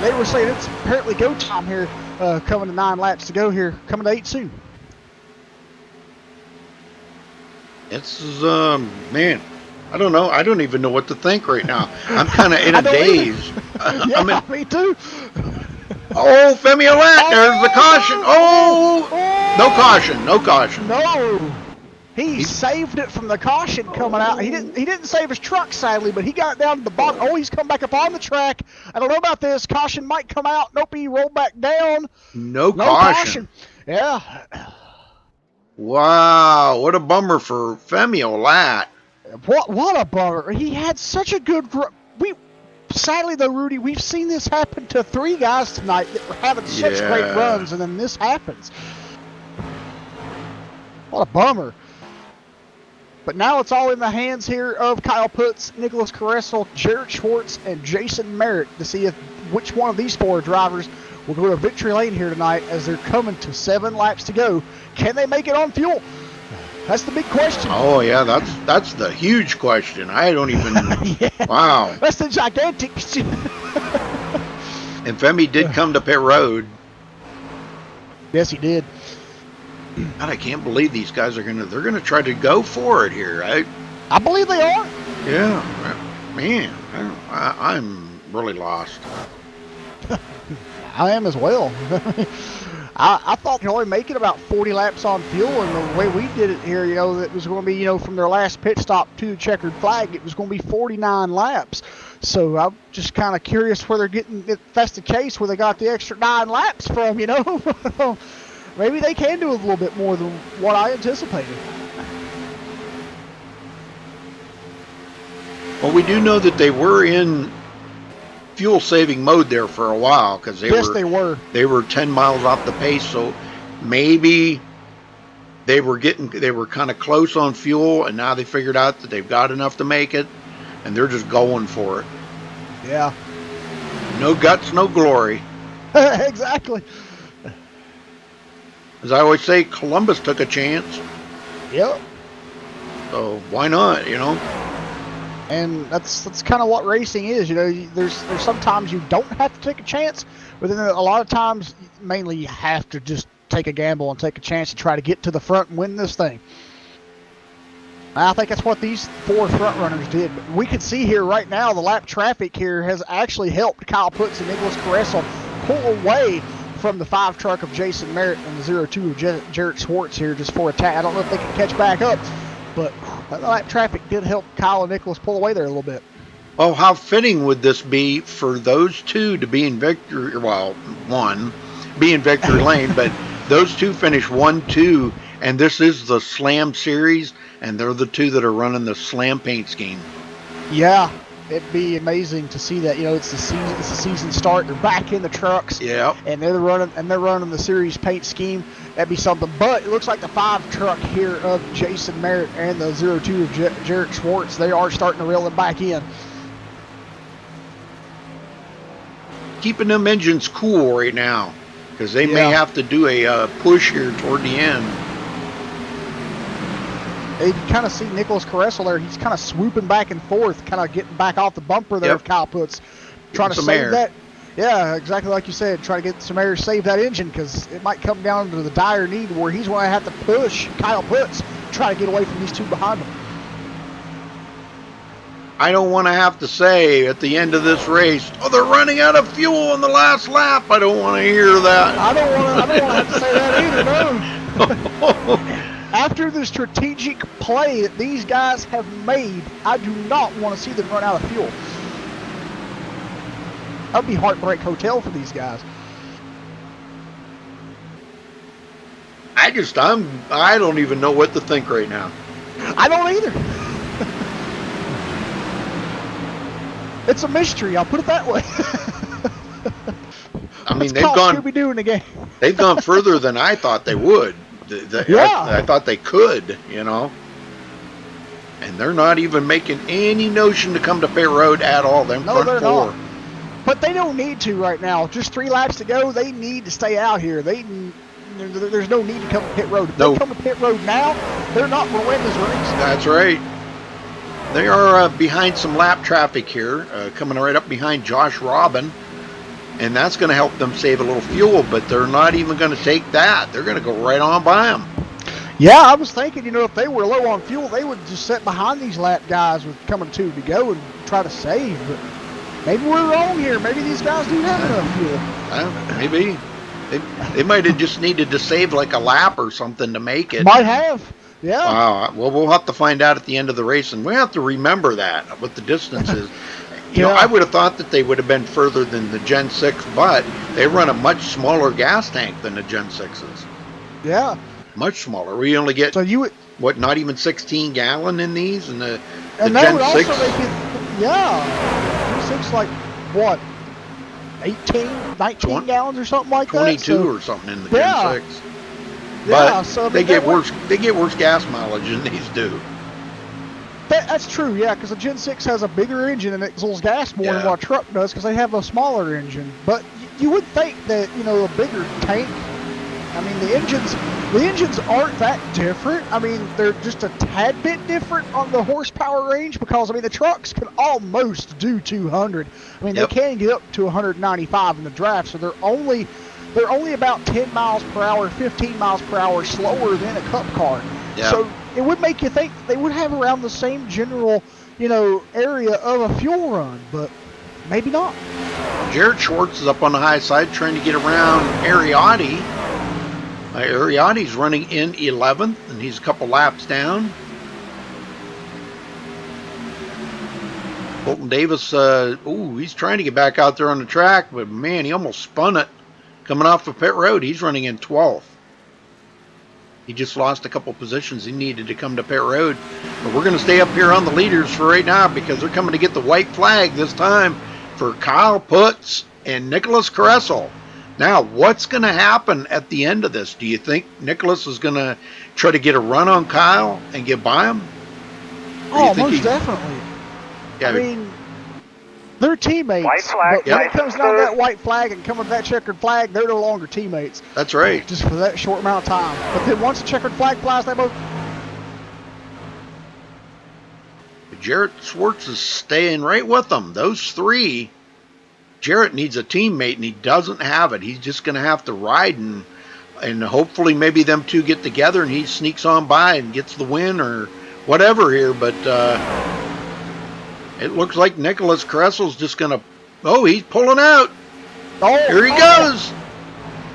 They were saying it's apparently go time here, coming to 9 laps to go here, coming to 8 soon.
It's, man, I don't know. I don't even know what to think right now. I'm kind of in a daze.
Yeah, me too.
Oh, Femi Olat, there's the caution. Oh, no caution, no caution.
No. He saved it from the caution coming out. He didn't save his truck, sadly, but he got down to the bottom. Oh, he's come back up on the track. I don't know about this. Caution might come out. Nope, he rolled back down.
No caution.
Yeah.
Wow, what a bummer for Femi Olat.
What a bummer. He had such a good sadly though, Rudy, we've seen this happen to 3 guys tonight that were having such great runs, and then this happens. What a bummer. But now it's all in the hands here of Kyle Putz, Nicholas Caressel, Jarrett Schwartz, and Jason Merritt to see which one of these 4 drivers will go to victory lane here tonight as they're coming to 7 laps to go. Can they make it on fuel? That's the big question.
Oh yeah, that's the huge question. I don't even.
Yeah.
Wow.
That's the gigantic question.
And Femi did come to pit road.
Yes, he did.
God, I can't believe these guys they're gonna try to go for it here.
I believe they are.
Yeah, man, I'm really lost.
I am as well. I thought they'd only make it about 40 laps on fuel, and the way we did it here, it was going to be, from their last pit stop to the checkered flag, it was going to be 49 laps. So I'm just kind of curious where they're getting, if that's the case, where they got the extra 9 laps from, Maybe they can do a little bit more than what I anticipated.
Well, we do know that they were in fuel-saving mode there for a while because they were 10 miles off the pace, so maybe they were kind of close on fuel, and now they figured out that they've got enough to make it, and they're just going for it.
Yeah.
No guts, no glory.
Exactly.
As I always say, Columbus took a chance.
Yep.
So why not,
And that's kind of what racing is, There's sometimes you don't have to take a chance, but then a lot of times, mainly you have to just take a gamble and take a chance to try to get to the front and win this thing. I think that's what these 4 front runners did. But we can see here right now the lap traffic here has actually helped Kyle Putz and Nicholas Caressel pull away from the 5 truck of Jason Merritt and the 02 of Jarrett Schwartz here just for a tag. I don't know if they can catch back up, but that lap traffic did help Kyle and Nicholas pull away there a little bit.
Oh, how fitting would this be for those two to be in victory? Well, one be in victory lane, but those two finish 1-2, and this is the Slam Series, and they're the two that are running the Slam paint scheme.
Yeah, it'd be amazing to see that. It's the season start. They're back in the trucks.
Yeah.
And they're running the series paint scheme. That'd be something. But it looks like the 5 truck here of Jason Merritt and the 02 of Jarrett Schwartz, they are starting to reel them back in.
Keeping them engines cool right now, because they may have to do a push here toward the end.
You can kind of see Nicholas Caressel there. He's kind of swooping back and forth, kind of getting back off the bumper there of Kyle Putz, trying to save
air.
that. Yeah, exactly like you said, try to get some air, save that engine, because it might come down to the dire need where he's going to have to push Kyle Putz, try to get away from these 2 behind him.
I don't want to have to say at the end of this race, oh, they're running out of fuel in the last lap. I don't want to hear that.
I don't want to have to say that either, no. After the strategic play that these guys have made, I do not want to see them run out of fuel. That would be Heartbreak Hotel for these guys.
I don't even know what to think right now.
I don't either. It's a mystery, I'll put it that way.
I mean,
they've
gone further than I thought they would. I thought they could, and they're not even making any notion to come to pit road at all.
No, they're not. But they don't need to right now. Just 3 laps to go. They need to stay out here. There's no need to come to pit road. If they come to pit road now, they're not going to win this race.
That's right. They are behind some lap traffic here, coming right up behind Josh Robin. And that's going to help them save a little fuel, but they're not even going to take that. They're going to go right on by them.
Yeah, I was thinking, if they were low on fuel, they would just sit behind these lap guys with coming 2 to go and try to save. But maybe we're wrong here. Maybe these guys do have enough fuel.
Maybe. They might have just needed to save like a lap or something to make it.
Might have. Yeah.
Wow. Well, we'll have to find out at the end of the race, and we have to remember that, what the distance is. I would have thought that they would have been further than the Gen 6, but they run a much smaller gas tank than the Gen 6s.
Yeah.
Much smaller. We only get, not even 16 gallon in these? And the Gen 6?
Gen 6 like, what, 18, 19 gallons or something like
22
that?
or something in the Gen 6. But they get worse gas mileage than these do.
That's true, yeah, because the Gen 6 has a bigger engine and it exhausts gas more than what a truck does because they have a smaller engine. But you would think that, you know, a bigger tank. I mean, the engines aren't that different. I mean, they're just a tad bit different on the horsepower range because, I mean, the trucks can almost do 200. I mean, they can get up to 195 in the draft, so they're only about 10 miles per hour, 15 miles per hour slower than a cup car.
Yeah.
So it would make you think they would have around the same general, you know, area of a fuel run, but maybe not.
Jared Schwartz is up on the high side trying to get around Ariotti. Ariotti's running in 11th, and he's a couple laps down. Colton Davis, he's trying to get back out there on the track, but man, he almost spun it coming off the pit road. He's running in 12th. He just lost a couple positions he needed to come to pit road. But we're going to stay up here on the leaders for right now because they're coming to get the white flag this time for Kyle Putz and Nicholas Kressel. Now, what's going to happen at the end of this? Do you think Nicholas is going to try to get a run on Kyle and get by him?
Oh, most definitely.
Yeah,
I mean, they're teammates.
White flag,
but when it comes down to that white flag and coming to that checkered flag, they're no longer teammates.
That's right.
Just for that short amount of time. But then once the checkered flag flies, they both...
Jarrett Schwartz is staying right with them. Those three... Jarrett needs a teammate, and he doesn't have it. He's just going to have to ride, and hopefully maybe them two get together, and he sneaks on by and gets the win or whatever here. But it looks like Nicholas Kressel's just going to... Oh, he's pulling out. Here he goes.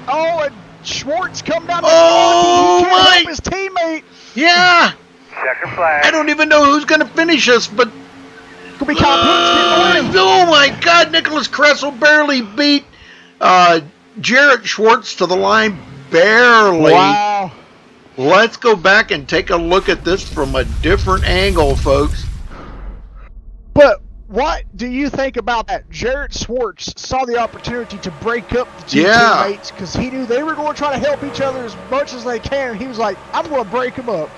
Oh, and Schwartz come down the
Oh,
he can't
my.
help his teammate.
Yeah.
Checker flag.
I don't even know who's going to finish this, but...
Could be Kyle Putz getting the win.
Oh my God! Nicholas Kressel barely beat Jarrett Schwartz to the line, barely.
Wow.
Let's go back and take a look at this from a different angle, folks.
But what do you think about that? Jarrett Schwartz saw the opportunity to break up the two teammates because he knew they were going to try to help each other as much as they can, and he was like, I'm going to break them up.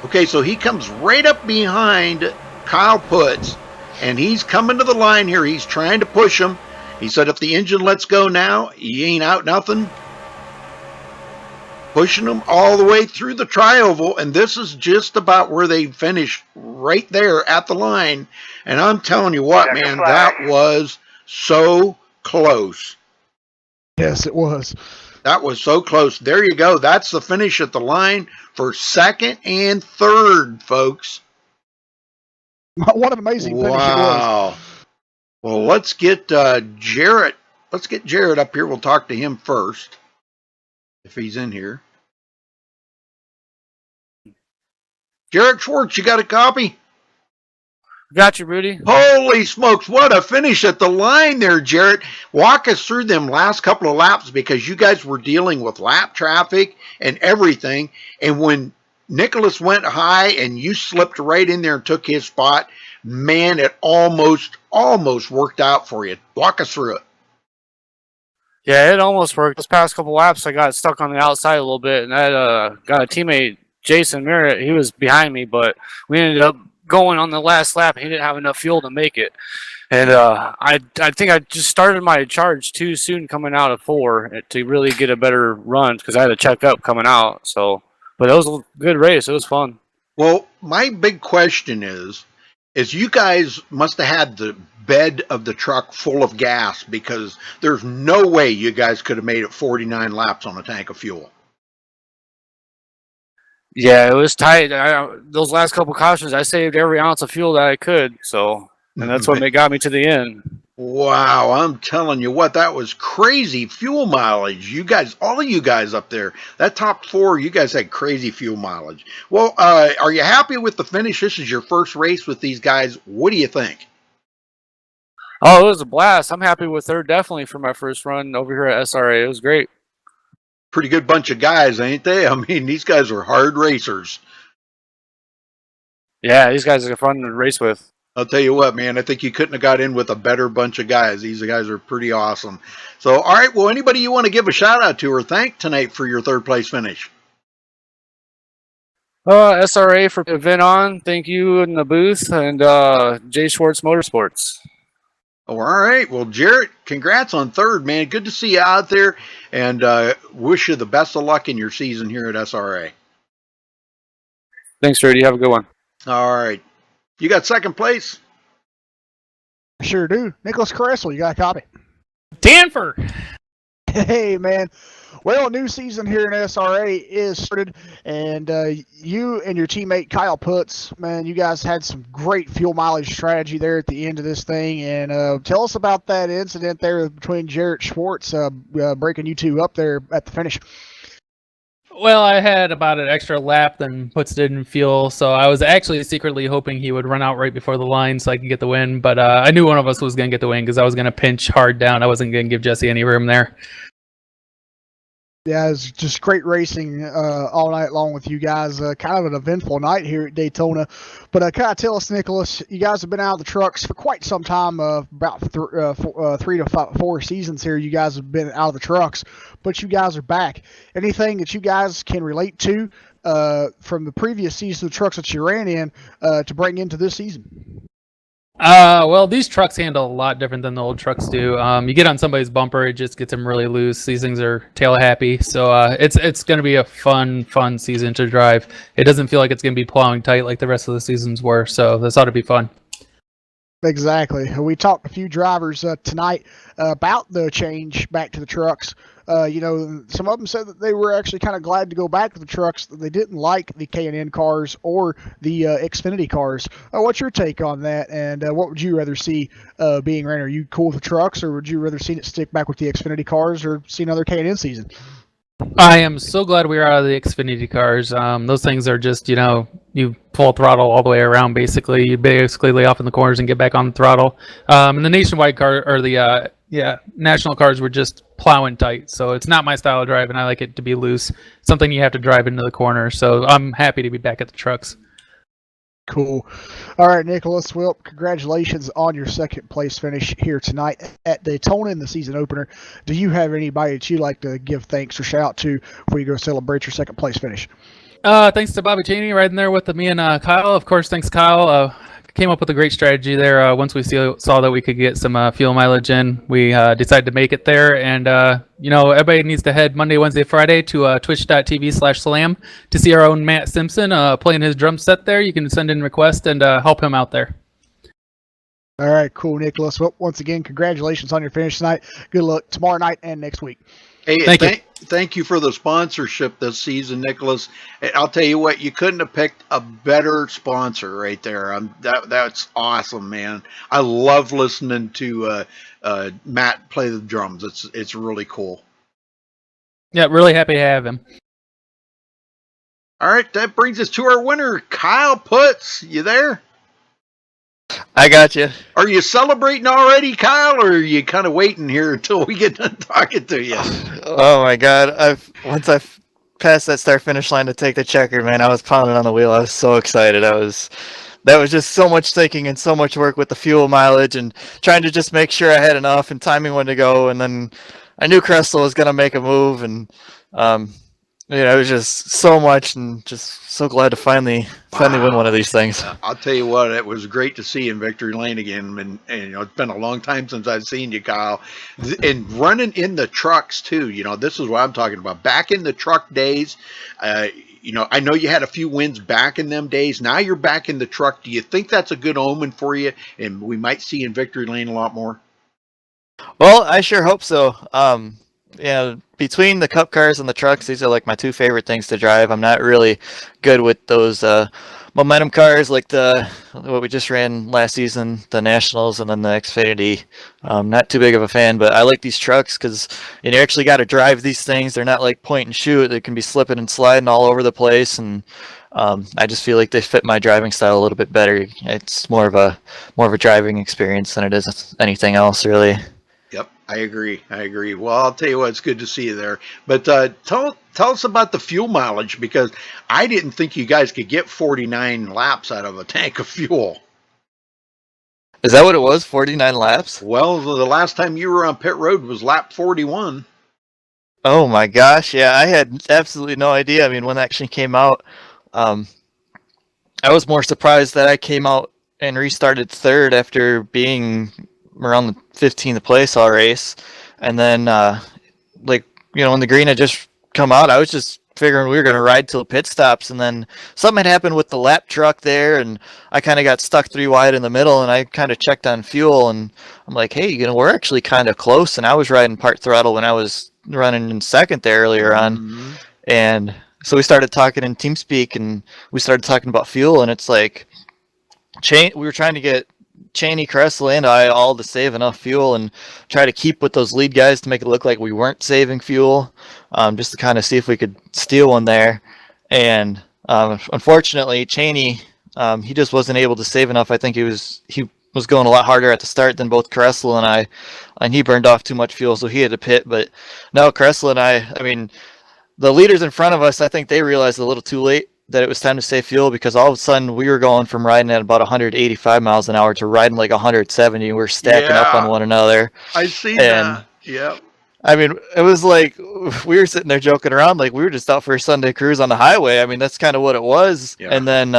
Okay, so he comes right up behind Kyle Putz, and he's coming to the line here. He's trying to push him. He said if the engine lets go now, he ain't out nothing. Pushing him all the way through the tri-oval, and this is just about where they finish, right there at the line. And I'm telling you what, man, that was so close.
Yes, it was.
That was so close. There you go. That's the finish at the line for second and third, folks.
What an amazing finish it was.
Well, let's get Jarrett. Let's get Jarrett up here. We'll talk to him first, if he's in here. Jarrett Schwartz, you got a copy?
Got you, Rudy.
Holy smokes, what a finish at the line there, Jarrett. Walk us through them last couple of laps because you guys were dealing with lap traffic and everything. And when Nicholas went high and you slipped right in there and took his spot, man, it almost worked out for you. Walk us through it.
Yeah, it almost worked. Those past couple laps, I got stuck on the outside a little bit, and I got a teammate, Jason Merritt. He was behind me, but we ended up going on the last lap. He didn't have enough fuel to make it. And I think I just started my charge too soon coming out of 4 to really get a better run because I had to check up coming out. So, but it was a good race. It was fun.
Well, my big question is you guys must have had the bed of the truck full of gas because there's no way you guys could have made it 49 laps on a tank of fuel.
Yeah, it was tight. Those last couple cautions, I saved every ounce of fuel that I could. So, and that's what got me to the end.
Wow, I'm telling you what, that was crazy fuel mileage. You guys, all of you guys up there, that top 4, you guys had crazy fuel mileage. Well, are you happy with the finish? This is your first race with these guys. What do you think?
Oh, it was a blast. I'm happy with her definitely for my first run over here at SRA. It was great.
Pretty good bunch of guys, ain't they? I mean, these guys are hard racers.
Yeah, these guys are fun to race with.
I'll tell you what, man, I think you couldn't have got in with a better bunch of guys. These guys are pretty awesome. So, all right, well, anybody you want to give a shout out to or thank tonight for your third place finish?
SRA for the event on. Thank you in the booth and J Schwartz Motorsports.
Oh, all right. Well, Jarrett, congrats on third, man. Good to see you out there, and wish you the best of luck in your season here at SRA.
Thanks, Rudy. Have a good one.
All right. You got second place?
I sure do. Nicholas Caressel, you got a copy?
Danford.
Hey, man. Well, new season here in SRA is started, and you and your teammate Kyle Putz, man, you guys had some great fuel mileage strategy there at the end of this thing. And tell us about that incident there between Jarrett Schwartz breaking you two up there at the finish.
Well, I had about an extra lap than Putz did in fuel, so I was actually secretly hoping he would run out right before the line so I could get the win. But I knew one of us was going to get the win because I was going to pinch hard down. I wasn't going to give Jesse any room there.
Yeah, it was just great racing all night long with you guys. Kind of an eventful night here at Daytona. But kind of tell us, Nicholas, you guys have been out of the trucks for quite some time, about 3 to 4 seasons here. You guys have been out of the trucks, but you guys are back. Anything that you guys can relate to from the previous season, the trucks that you ran in, to bring into this season?
Well, these trucks handle a lot different than the old trucks do. You get on somebody's bumper, it just gets them really loose. These things are tail happy, so it's going to be a fun season to drive. It doesn't feel like it's going to be plowing tight like the rest of the seasons were, so this ought to be fun.
Exactly. We talked to a few drivers tonight about the change back to the trucks. Some of them said that they were actually kind of glad to go back to the trucks, that they didn't like the K&N cars or the Xfinity cars. What's your take on that, and what would you rather see being ran? Are you cool with the trucks, or would you rather see it stick back with the Xfinity cars or see another K&N season?
I am so glad we are out of the Xfinity cars. Those things are just, you full throttle all the way around, basically. You basically lay off in the corners and get back on the throttle. And the nationwide car, or the national cars were just plowing tight. So it's not my style of drive, and I like it to be loose. Something you have to drive into the corner. So I'm happy to be back at the trucks.
Cool. All right, Nicholas, well, congratulations on your second place finish here tonight at Daytona in the season opener. Do you have anybody that you'd like to give thanks or shout out to before you go celebrate your second place finish?
Thanks to Bobby Cheney riding there with me and Kyle. Of course, thanks, Kyle. Came up with a great strategy there. Once we saw that we could get some fuel mileage in, we decided to make it there. And, everybody needs to head Monday, Wednesday, Friday to twitch.tv/slam to see our own Matt Simpson playing his drum set there. You can send in requests and help him out there.
All right, cool, Nicholas. Well, once again, congratulations on your finish tonight. Good luck tomorrow night and next week.
Hey, thank you for the sponsorship this season, Nicholas. I'll tell you what, you couldn't have picked a better sponsor right there. That's awesome, man. I love listening to Matt play the drums. It's really cool.
Yeah, really happy to have him.
All right, that brings us to our winner, Kyle Putz. You there?
I got you.
Are you celebrating already, Kyle, or are you kind of waiting here until we get done talking to you?
Oh my God! Once I passed that start finish line to take the checker, man, I was pounding on the wheel. I was so excited. That was just so much thinking and so much work with the fuel mileage and trying to just make sure I had enough and timing when to go. And then I knew Crystal was gonna make a move, and it was just so much, and just so glad to finally win one of these things.
I'll tell you what, it was great to see you in victory lane again, and it's been a long time since I've seen you, Kyle, and running in the trucks too. This is what I'm talking about. Back in the truck days, I know you had a few wins back in them days. Now you're back in the truck. Do you think that's a good omen for you, and we might see you in victory lane a lot more?
Well, I sure hope so. Between the cup cars and the trucks, these are like my two favorite things to drive. I'm not really good with those momentum cars like what we just ran last season, the Nationals, and then the Xfinity. Not too big of a fan, but I like these trucks because you actually got to drive these things. They're not like point and shoot. They can be slipping and sliding all over the place, and I just feel like they fit my driving style a little bit better. It's more of a driving experience than it is anything else, really.
Yep, I agree. Well, I'll tell you what, it's good to see you there. But tell us about the fuel mileage, because I didn't think you guys could get 49 laps out of a tank of fuel.
Is that what it was, 49 laps?
Well, the last time you were on pit road was lap 41.
Oh my gosh, yeah, I had absolutely no idea. I mean, when that actually came out, I was more surprised that I came out and restarted third after being around the 15th place all race, and then like when the green had just come out, I was just figuring we were going to ride till pit stops, and then something had happened with the lap truck there, and I kind of got stuck 3 wide in the middle, and I kind of checked on fuel, and I'm like, hey, we're actually kind of close, and I was riding part throttle when I was running in second there earlier on, and so we started talking in TeamSpeak, and we started talking about fuel, and it's like we were trying to get Cheney, Kressel, and I all to save enough fuel and try to keep with those lead guys to make it look like we weren't saving fuel, just to kind of see if we could steal one there. And unfortunately, Cheney, he just wasn't able to save enough. I think he was going a lot harder at the start than both Kressel and I, and he burned off too much fuel, so he had to pit. But no, Kressel and I mean, the leaders in front of us, I think they realized a little too late that it was time to save fuel, because all of a sudden we were going from riding at about 185 miles an hour to riding like 170. We're stacking up on one another.
I see that. Yeah.
I mean, it was like we were sitting there joking around like we were just out for a Sunday cruise on the highway. I mean, that's kind of what it was. Yeah. And then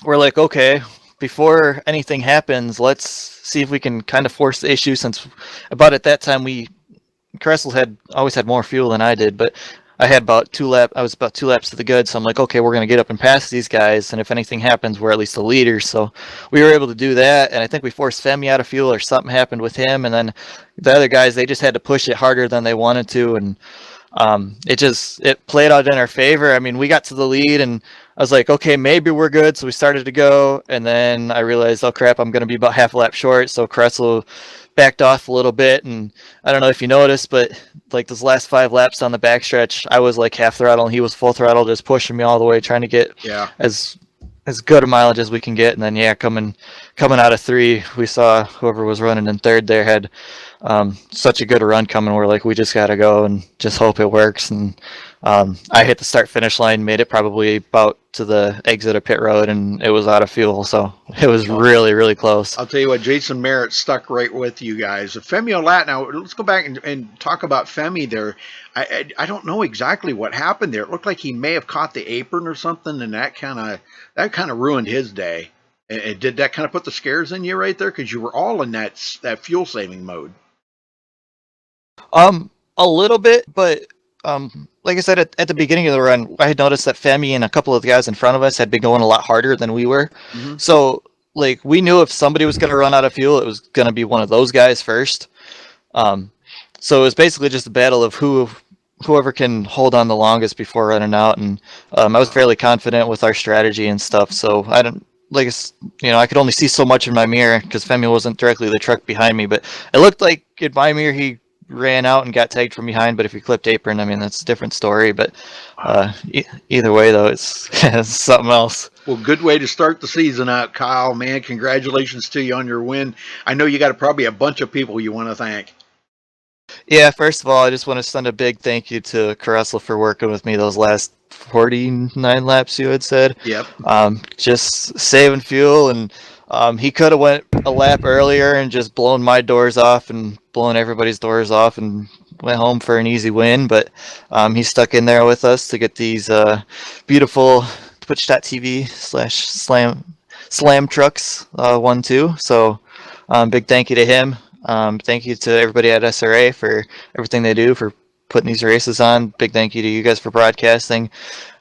we're like, okay, before anything happens, let's see if we can kind of force the issue, since about at that time Kressel always had more fuel than I did, but I was about 2 laps to the good, so I'm like, okay, we're going to get up and pass these guys, and if anything happens, we're at least the leaders. So we were able to do that, and I think we forced Femi out of fuel, or something happened with him, and then the other guys, they just had to push it harder than they wanted to, and it played out in our favor. I mean, we got to the lead, and I was like, okay, maybe we're good, so we started to go, and then I realized, oh crap, I'm going to be about half a lap short, so Kressel backed off a little bit, and I don't know if you noticed, but like those last 5 laps on the backstretch, I was like half throttle and he was full throttle, just pushing me all the way, trying to get as good a mileage as we can get. And then coming out of 3, we saw whoever was running in third there had such a good run coming. We're like, we just gotta go and just hope it works. And I hit the start finish line, made it probably about to the exit of pit road, and it was out of fuel, so it was really, really close.
I'll tell you what, Jason Merritt stuck right with you guys. Femi Olat, now let's go back and talk about Femi there. I don't know exactly what happened there. It looked like he may have caught the apron or something, and that kind of ruined his day. And did that kind of put the scares in you right there, because you were all in that fuel saving mode?
A little bit, but like I said, at the beginning of the run, I had noticed that Femi and a couple of the guys in front of us had been going a lot harder than we were. Mm-hmm. So, like, we knew if somebody was going to run out of fuel, it was going to be one of those guys first. So it was basically just a battle of whoever can hold on the longest before running out. And I was fairly confident with our strategy and stuff. So I don't, like, I could only see so much in my mirror because Femi wasn't directly the truck behind me. But it looked like in my mirror he ran out and got tagged from behind, but if he clipped apron, I mean, that's a different story. But either way, though, it's something else.
Well, good way to start the season out, Kyle. Man, congratulations to you on your win. I know you got probably a bunch of people you want to thank.
Yeah, first of all, I just want to send a big thank you to Kressel for working with me those last 49 laps you had said.
Yep.
Just saving fuel, and he could have went a lap earlier and just blown my doors off and blown everybody's doors off and went home for an easy win, but he stuck in there with us to get these beautiful twitch.tv/slam trucks 1-2. So big thank you to him. Thank you to everybody at SRA for everything they do for putting these races on. Big thank you to you guys for broadcasting.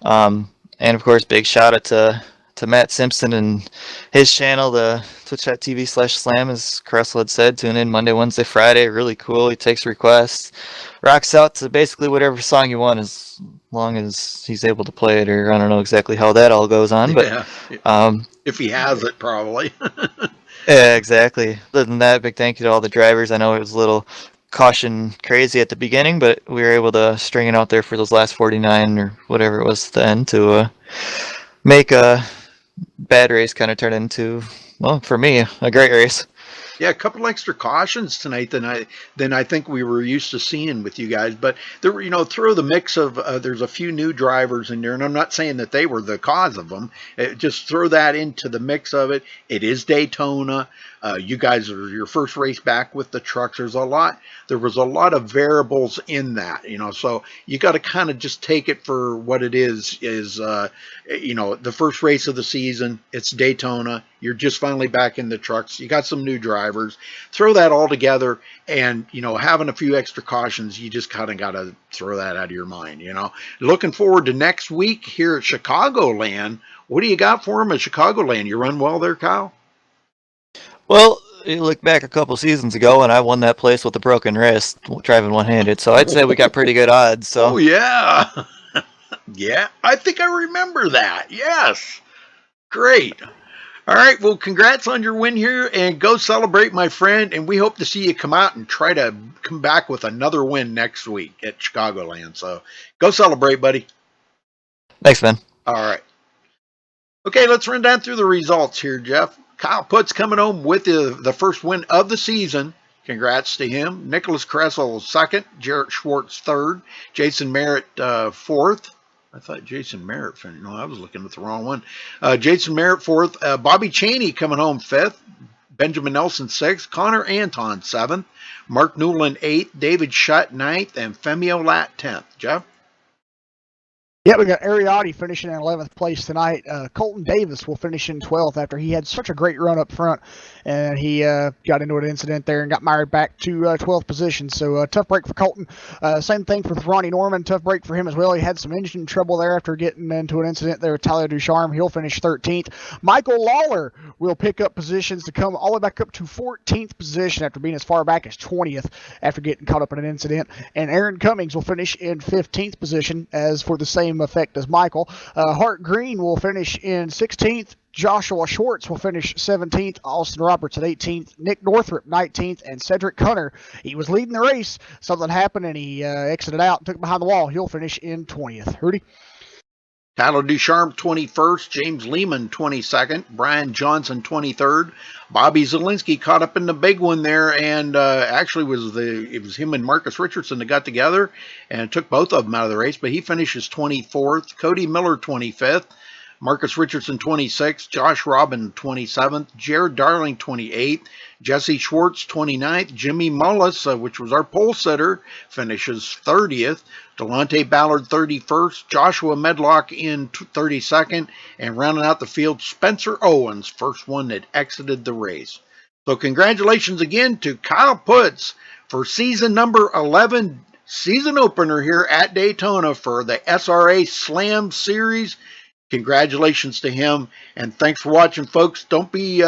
And of course, big shout out to Matt Simpson and his channel, the twitch.tv/slam, as Kressel had said. Tune in Monday, Wednesday, Friday. Really cool. He takes requests, rocks out to basically whatever song you want, as long as he's able to play it, or I don't know exactly how that all goes on. But
if he has it, probably.
Yeah, exactly. Other than that, big thank you to all the drivers. I know it was a little caution crazy at the beginning, but we were able to string it out there for those last 49 or whatever it was at the end to make a bad race kind of turn into, well, for me, a great race.
Yeah, a couple extra cautions tonight than I think we were used to seeing with you guys. But there were, through the mix of there's a few new drivers in there, and I'm not saying that they were the cause of them. Just throw that into the mix of it. It is Daytona. You guys are your first race back with the trucks. There was a lot of variables in that, so you got to kind of just take it for what it is the first race of the season. It's Daytona. You're just finally back in the trucks. You got some new drivers. drivers. Throw that all together, and having a few extra cautions, you just kind of got to throw that out of your mind. Looking forward to next week here at Chicagoland. What do you got for them at Chicagoland? You run well there, Kyle?
Well, you look back a couple seasons ago, and I won that place with a broken wrist, driving one-handed. So I'd say we got pretty good odds. So.
Oh yeah, yeah. I think I remember that. Yes, great. All right. Well, congrats on your win here, and go celebrate, my friend. And we hope to see you come out and try to come back with another win next week at Chicagoland. So go celebrate, buddy.
Thanks, man.
All right. Okay, let's run down through the results here, Jeff. Kyle Putt's coming home with the first win of the season. Congrats to him. Nicholas Kressel second. Jarrett Schwartz third. Jason Merritt fourth. I thought Jason Merritt finished. No, I was looking at the wrong one. Jason Merritt fourth. Bobby Chaney coming home fifth. Benjamin Nelson sixth. Connor Anton seventh. Mark Newland eighth. David Shutt ninth. And Femio Lat 10th. Jeff?
Yeah, we got Ariotti finishing in 11th place tonight. Colton Davis will finish in 12th after he had such a great run up front, and he got into an incident there and got mired back to 12th position. So tough break for Colton. Same thing for Ronnie Norman. Tough break for him as well. He had some engine trouble there after getting into an incident there with Tyler Ducharme. He'll finish 13th. Michael Lawler will pick up positions to come all the way back up to 14th position after being as far back as 20th after getting caught up in an incident. And Aaron Cummings will finish in 15th position as for the same effect as Michael. Hart Green will finish in 16th. Joshua Schwartz will finish 17th. Austin Roberts at 18th. Nick Northrup 19th. And Cedric Hunter, he was leading the race. Something happened and he exited out and took it behind the wall. He'll finish in 20th. Rudy?
Tyler Ducharme 21st, James Lehman 22nd, Brian Johnson 23rd, Bobby Zielinski caught up in the big one there, and actually it was him and Marcus Richardson that got together and took both of them out of the race, but he finishes 24th, Cody Miller 25th, Marcus Richardson 26th, Josh Robin 27th, Jared Darling 28th, Jesse Schwartz 29th, Jimmy Mullis, which was our pole sitter, finishes 30th, Delonte Ballard 31st, Joshua Medlock in 32nd, and rounding out the field, Spencer Owens, first one that exited the race. So congratulations again to Kyle Putz for season number 11, season opener here at Daytona for the SRA Slam Series. Congratulations to him, and thanks for watching, folks. Don't be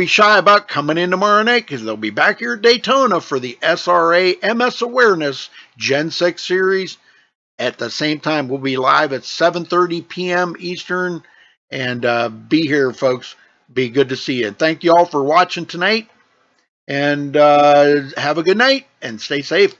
shy about coming in tomorrow night, because they'll be back here at Daytona for the SRA MS Awareness Gen 6 Series. At the same time, we'll be live at 7:30 p.m. Eastern, and be here, folks. Be good to see you. And thank you all for watching tonight, and have a good night, and stay safe.